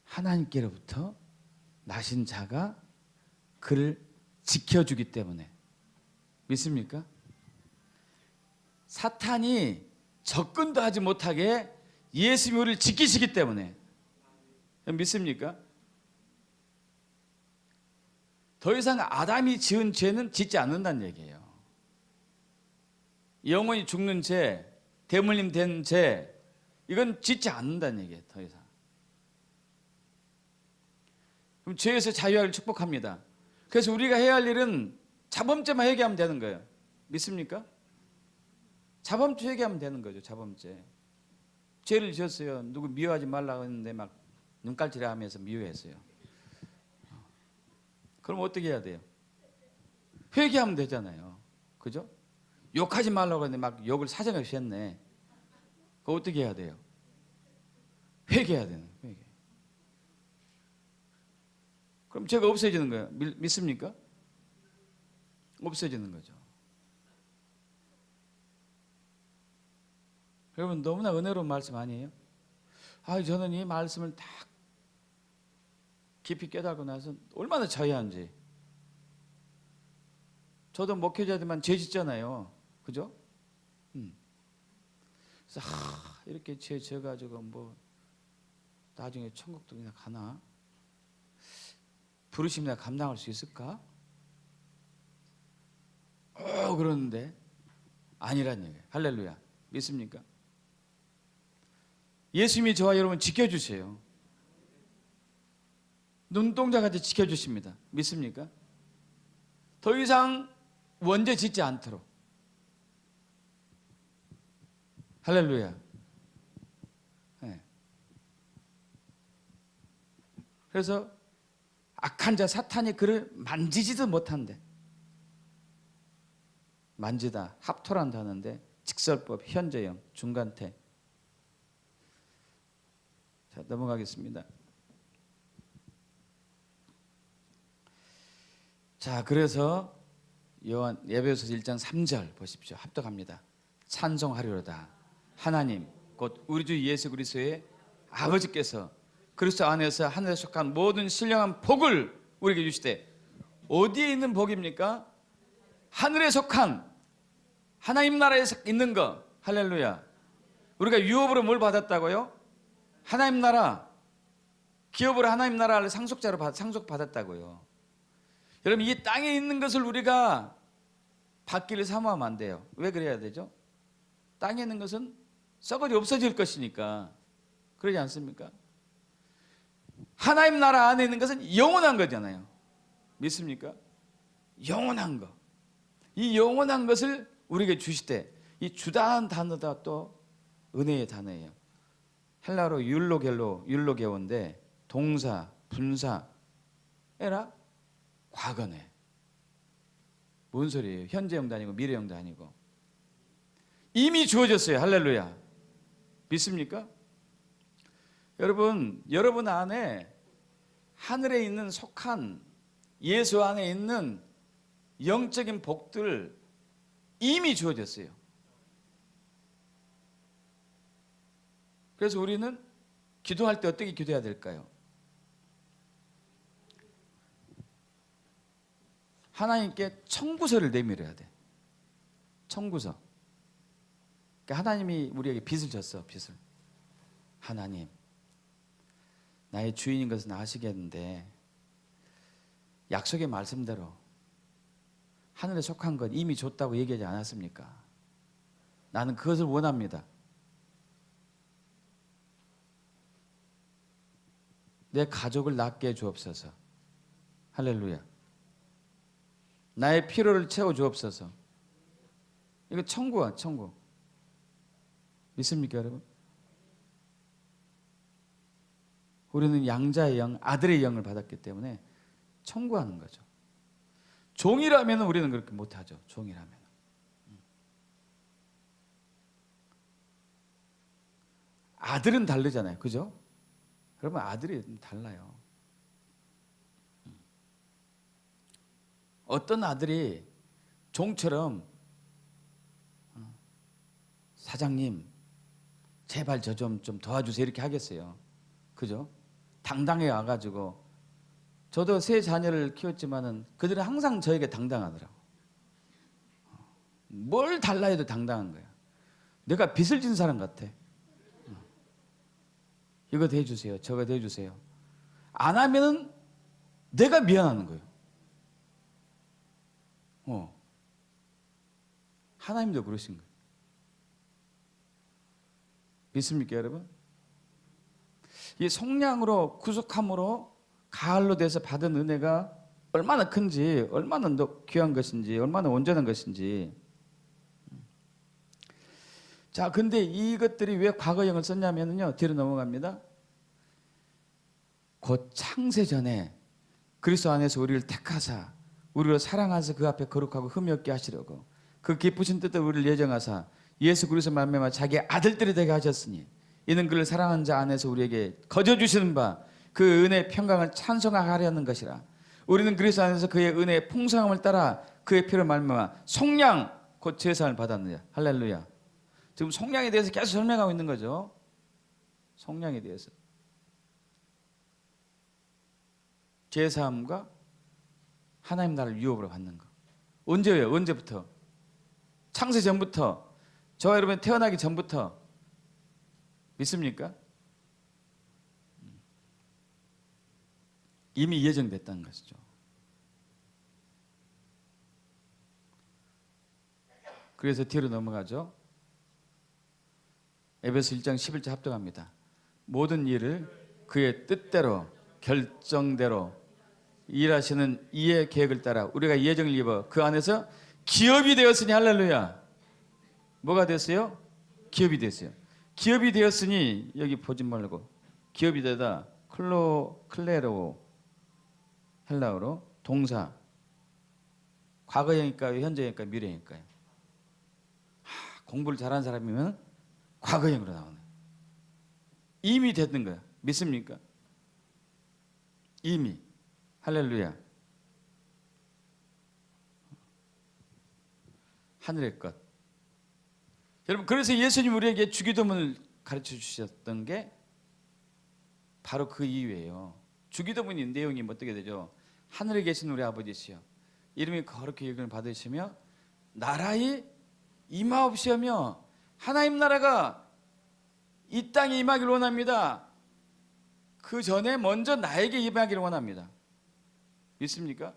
하나님께로부터 나신 자가 그를 지켜주기 때문에. 믿습니까? 사탄이 접근도 하지 못하게 예수님이 우리를 지키시기 때문에. 믿습니까? 더 이상 아담이 지은 죄는 짓지 않는다는 얘기예요. 영원히 죽는 죄, 대물림 된 죄, 이건 짓지 않는다는 얘기예요. 더 이상. 그럼 죄에서 자유하기를 축복합니다. 그래서 우리가 해야 할 일은 자범죄만 회개하면 되는 거예요. 믿습니까? 자범죄 회개하면 되는 거죠. 자범죄. 죄를 지었어요. 누구 미워하지 말라고 했는데 막 눈깔질하면서 미워했어요. 그럼 어떻게 해야 돼요? 회개하면 되잖아요. 그죠? 욕하지 말라고 했는데 막 욕을 사정없이 했네. 그거 어떻게 해야 돼요? 회개해야 되는 거예요. 회개. 그럼 죄가 없어지는 거예요. 믿습니까? 없어지는 거죠. 여러분 너무나 은혜로운 말씀 아니에요? 저는 이 말씀을 딱 깊이 깨닫고 나서 얼마나 자유한지. 저도 목회자지만 죄 짓잖아요. 그죠? 그래서 이렇게 죄 져가지고 뭐 나중에 천국도 그냥 가나? 부르심 내가 감당할 수 있을까? 그러는데 아니란 얘기예요. 할렐루야. 믿습니까? 예수님이 저와 여러분 지켜주세요. 눈동자같이 지켜주십니다. 믿습니까? 더 이상 원죄 짓지 않도록. 할렐루야. 네. 그래서 악한 자 사탄이 그를 만지지도 못한대. 만지다, 합토란다는데 직설법, 현재형, 중간태. 자, 넘어가겠습니다. 자, 그래서 에베소서 1장 3절 보십시오. 합독합니다. 찬송하리로다. 하나님 곧 우리 주 예수 그리스도의 아버지께서 그리스도 안에서 하늘에 속한 모든 신령한 복을 우리에게 주시되, 어디에 있는 복입니까? 하늘에 속한 하나님 나라에 있는 거. 할렐루야. 우리가 유업으로 뭘 받았다고요? 하나님 나라. 기업으로 하나님 나라를 상속자로 상속받았다고요. 여러분 이 땅에 있는 것을 우리가 받기를 사모하면 안 돼요. 왜 그래야 되죠? 땅에 있는 것은 썩어지 없어질 것이니까. 그러지 않습니까? 하나님 나라 안에 있는 것은 영원한 거잖아요. 믿습니까? 영원한 거. 이 영원한 것을 우리에게 주시되, 이 주다한 단어가 또 은혜의 단어예요. 헬라로 율로게오인데 동사, 분사, 에라 과거네. 뭔 소리예요? 현재형도 아니고 미래형도 아니고 이미 주어졌어요. 할렐루야. 믿습니까? 여러분 안에 하늘에 있는 속한 예수 안에 있는 영적인 복들 이미 주어졌어요. 그래서 우리는 기도할 때 어떻게 기도해야 될까요? 하나님께 청구서를 내밀어야 돼. 청구서. 그러니까 하나님이 우리에게 빚을 졌어. 빚을. 하나님, 나의 주인인 것은 아시겠는데 약속의 말씀대로 하늘에 속한 것 이미 줬다고 얘기하지 않았습니까? 나는 그것을 원합니다. 내 가족을 낫게 해 주옵소서. 할렐루야. 나의 필요를 채워 주옵소서. 이거 청구야, 청구. 믿습니까, 여러분? 우리는 양자의 영, 아들의 영을 받았기 때문에 청구하는 거죠. 종이라면 우리는 그렇게 못하죠. 종이라면. 아들은 다르잖아요. 그죠? 여러분 아들이 달라요. 어떤 아들이 종처럼 사장님 제발 저 좀 도와주세요 이렇게 하겠어요. 그죠? 당당해 와가지고, 저도 세 자녀를 키웠지만은 그들은 항상 저에게 당당하더라고. 뭘 달라 해도 당당한 거야. 내가 빚을 진 사람 같아. 이거 대주세요, 저거 대주세요. 안 하면은 내가 미안하는 거예요. 하나님도 그러신 거예요. 믿습니까, 여러분? 이 속량으로 구속함으로 가할로 돼서 받은 은혜가 얼마나 큰지, 얼마나 귀한 것인지, 얼마나 온전한 것인지. 자, 근데 이것들이 왜 과거형을 썼냐면요, 뒤로 넘어갑니다. 곧 창세전에 그리스도 안에서 우리를 택하사 우리를 사랑하사 그 앞에 거룩하고 흠이 없게 하시려고 그 기쁘신 뜻대로 우리를 예정하사 예수 그리스도 말미암아 자기의 아들들이 되게 하셨으니 이는 그를 사랑하는 자 안에서 우리에게 거저 주시는 바 그 은혜의 평강을 찬송하려는 것이라. 우리는 그리스도 안에서 그의 은혜의 풍성함을 따라 그의 피로 말미암아 속량 곧 제사를 받았느냐. 할렐루야. 지금 속량에 대해서 계속 설명하고 있는 거죠. 속량에 대해서. 제사함과 하나님 나라를 유업으로 받는 거. 언제예요? 언제부터? 창세 전부터. 저와 여러분 태어나기 전부터. 믿습니까? 이미 예정됐다는 것이죠. 그래서 뒤로 넘어가죠. 에베소 1장 11절 합독합니다. 모든 일을 그의 뜻대로 결정대로 일하시는 이의 계획을 따라 우리가 예정을 입어 그 안에서 기업이 되었으니 할렐루야. 뭐가 됐어요? 기업이 됐어요. 기업이 되었으니 여기 보지 말고 기업이 되다 클레로 헬라어로 동사 과거형일까요? 현재형일까요? 미래형일까요? 공부를 잘하는 사람이면 과거형으로 나오네. 이미 됐는 거야. 믿습니까? 이미. 할렐루야. 하늘의 것. 여러분 그래서 예수님 우리에게 주기도문을 가르쳐 주셨던 게 바로 그 이유예요. 주기도문의 내용이 어떻게 되죠? 하늘에 계신 우리 아버지시여 이름이 거룩히 여김을 받으시며 나라의 임하옵시며 하나님 나라가 이 땅에 임하기를 원합니다. 그 전에 먼저 나에게 임하기를 원합니다. 믿습니까?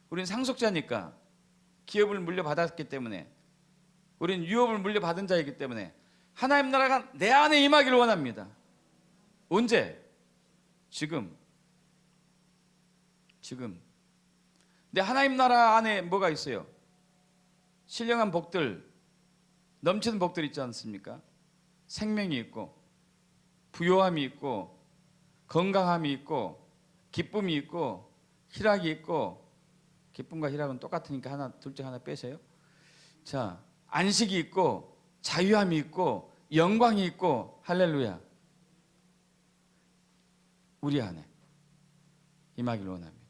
우리는 상속자니까 기업을 물려받았기 때문에 우리는 유업을 물려받은 자이기 때문에 하나님 나라가 내 안에 임하기를 원합니다. 언제? 지금. 근데 하나님 나라 안에 뭐가 있어요? 신령한 복들, 넘치는 복들 있지 않습니까? 생명이 있고 부요함이 있고 건강함이 있고 기쁨이 있고 희락이 있고, 기쁨과 희락은 똑같으니까 둘 중 하나 빼세요. 자, 안식이 있고 자유함이 있고 영광이 있고 할렐루야. 우리 안에 임하기를 원합니다.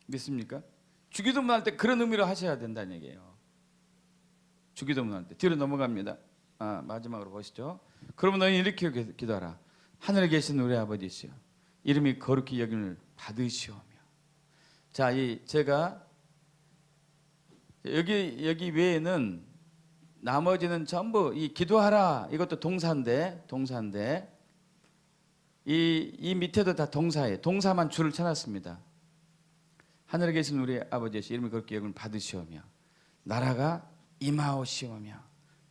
믿습니까? 주기도문 할 때 그런 의미로 하셔야 된다는 얘기예요. 주기도문 할 때. 뒤로 넘어갑니다. 마지막으로 보시죠. 그러면 너희 이렇게 기도하라. 하늘에 계신 우리 아버지시여 이름이 거룩히 여김을 받으시오며. 자, 제가 여기 외에는 나머지는 전부 이 기도하라 이것도 동사인데 이 밑에도 다 동사예요. 동사만 줄을 쳐놨습니다. 하늘에 계신 우리 아버지시여 이름이 거룩히 여김을 받으시오며 나라가 임하오시오며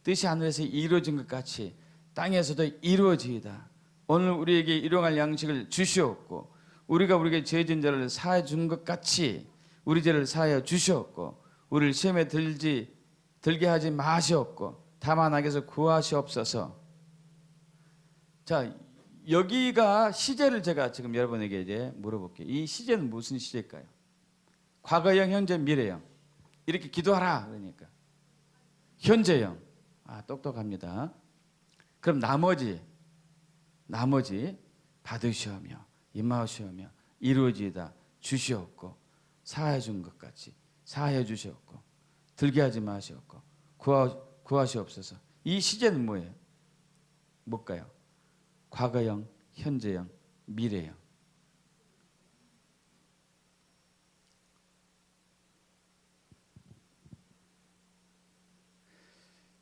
뜻이 하늘에서 이루어진 것 같이 땅에서도 이루어지이다. 오늘 우리에게 일용할 양식을 주시옵고 우리가 우리에게 죄진 자를 사해 준 것 같이 우리 죄를 사하여 주시옵고 우리를 시험에 들게 하지 마시옵고 다만 악에서 구하시옵소서. 자, 여기가 시제를 제가 지금 여러분에게 이제 물어볼게요. 이 시제는 무슨 시제일까요? 과거형, 현재, 미래형. 이렇게 기도하라 그러니까 현재형. 똑똑합니다. 그럼 나머지 받으시오며 임하시오며 이루어지이다 주시옵고 사해 준 것 같이 사해 주시옵고 들게 하지 마시옵고 구하시옵소서. 이 시제는 뭐예요? 뭘까요? 과거형, 현재형, 미래형.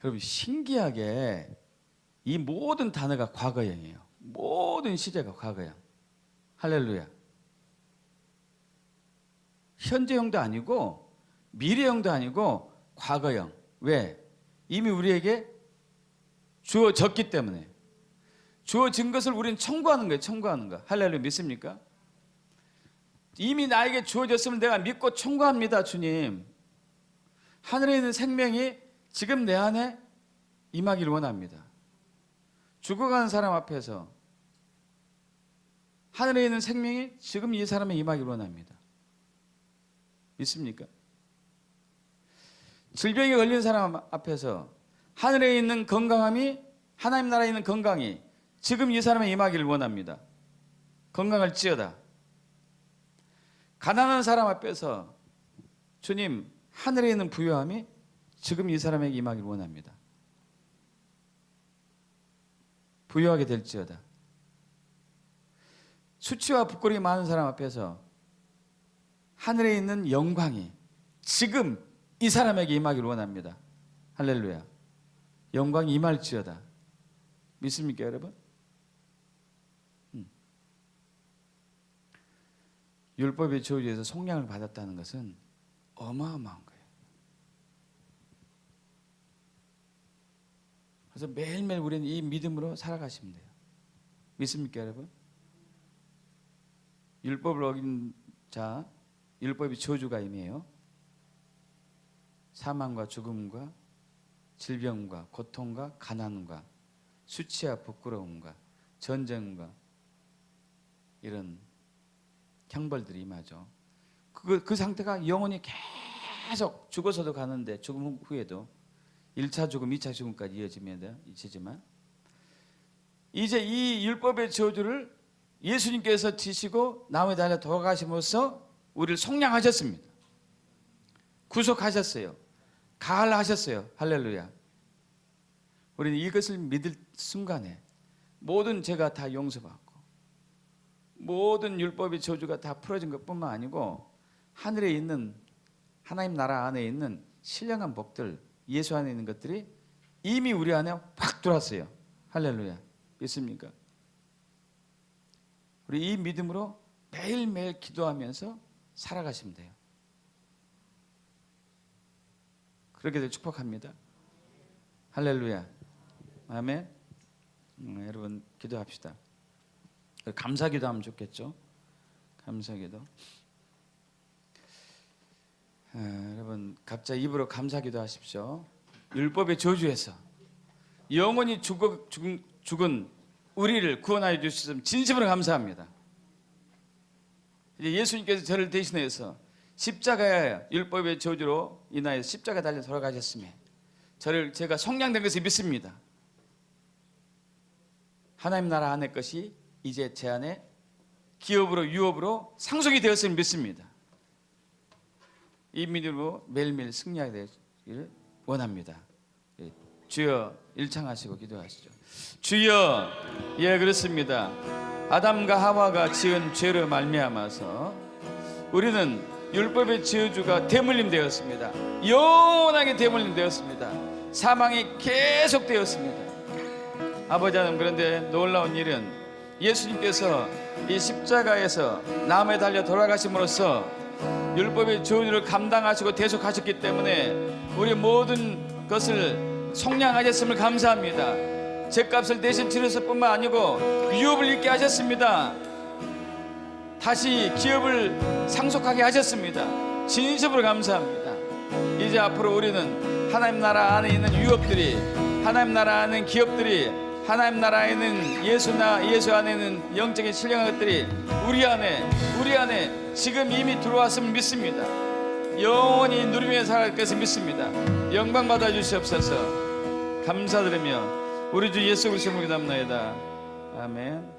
여러분 신기하게 이 모든 단어가 과거형이에요. 모든 시제가 과거형. 할렐루야. 현재형도 아니고 미래형도 아니고 과거형. 왜? 이미 우리에게 주어졌기 때문에 주어진 것을 우리는 청구하는 거예요. 청구하는 거. 할렐루야. 믿습니까? 이미 나에게 주어졌으면 내가 믿고 청구합니다. 주님, 하늘에 있는 생명이 지금 내 안에 임하기를 원합니다. 죽어가는 사람 앞에서 하늘에 있는 생명이 지금 이 사람에 임하기를 원합니다. 믿습니까? 질병에 걸린 사람 앞에서 하늘에 있는 건강함이, 하나님 나라에 있는 건강이 지금 이 사람에 임하기를 원합니다. 건강할지어다. 가난한 사람 앞에서 주님, 하늘에 있는 부유함이 지금 이 사람에게 임하기를 원합니다. 부유하게 될지어다. 수치와 부끄러움이 많은 사람 앞에서 하늘에 있는 영광이 지금 이 사람에게 임하기를 원합니다. 할렐루야. 영광이 임할지어다. 믿습니까, 여러분? 율법의 저주에서 속량을 받았다는 것은 어마어마한 거예요. 그래서 매일매일 우리는 이 믿음으로 살아가시면 돼요. 믿습니까, 여러분? 율법을 어긴 자, 율법이 저주가 임해요. 사망과 죽음과 질병과 고통과 가난과 수치와 부끄러움과 전쟁과 이런 형벌들이 임하죠. 그 상태가 영원히 계속 죽어서도 가는데 죽음 후에도 1차 죽음, 2차 죽음까지 이어지지만 이제 이 율법의 저주를 예수님께서 지시고 나무에 달려 돌아가심으로써 우리를 속량하셨습니다. 구속하셨어요. 가할하셨어요. 할렐루야. 우리는 이것을 믿을 순간에 모든 죄가 다 용서받고 모든 율법의 저주가 다 풀어진 것뿐만 아니고 하늘에 있는 하나님 나라 안에 있는 신령한 복들, 예수 안에 있는 것들이 이미 우리 안에 확 들어왔어요. 할렐루야. 믿습니까? 우리 이 믿음으로 매일매일 기도하면서 살아가시면 돼요. 그렇게 될 축복합니다. 할렐루야. 아멘. 여러분 기도합시다. 감사기도 하면 좋겠죠. 감사기도. 여러분 각자 입으로 감사기도 하십시오. 율법의 저주에서 영원히 죽은 우리를 구원하여 주셨음 진심으로 감사합니다. 이제 예수님께서 저를 대신해서 십자가의 율법의 저주로 인하여 십자가 달려 돌아가셨음에 제가 속량된 것을 믿습니다. 하나님 나라 안의 것이 이제 제 안에 기업으로 유업으로 상속이 되었음을 믿습니다. 이 믿음으로 매일매일 승리하게 되기를 원합니다. 주여 일창하시고 기도하시죠. 주여, 예 그렇습니다. 아담과 하와가 지은 죄로 말미암아서 우리는 율법의 저주가 대물림 되었습니다. 영원하게 대물림 되었습니다. 사망이 계속되었습니다. 아버지 하나님, 그런데 놀라운 일은 예수님께서 이 십자가에서 나무에 달려 돌아가심으로써 율법의 저주를 감당하시고 대속하셨기 때문에 우리 모든 것을 속량하셨음을 감사합니다. 죄값을 대신 치렀을 뿐만 아니고 유업을 잃게 하셨습니다. 다시 기업을 상속하게 하셨습니다. 진심으로 감사합니다. 이제 앞으로 우리는 하나님 나라 안에 있는 유업들이, 하나님 나라 안에 있는 기업들이, 하나님 나라에 있는 예수 안에 있는 영적인 신령한 것들이 우리 안에 지금 이미 들어왔음을 믿습니다. 영원히 누리며 살아갈 것을 믿습니다. 영광 받아 주시옵소서. 감사드리며 우리 주 예수 그리스도의 이름으로 기도합니다. 아멘.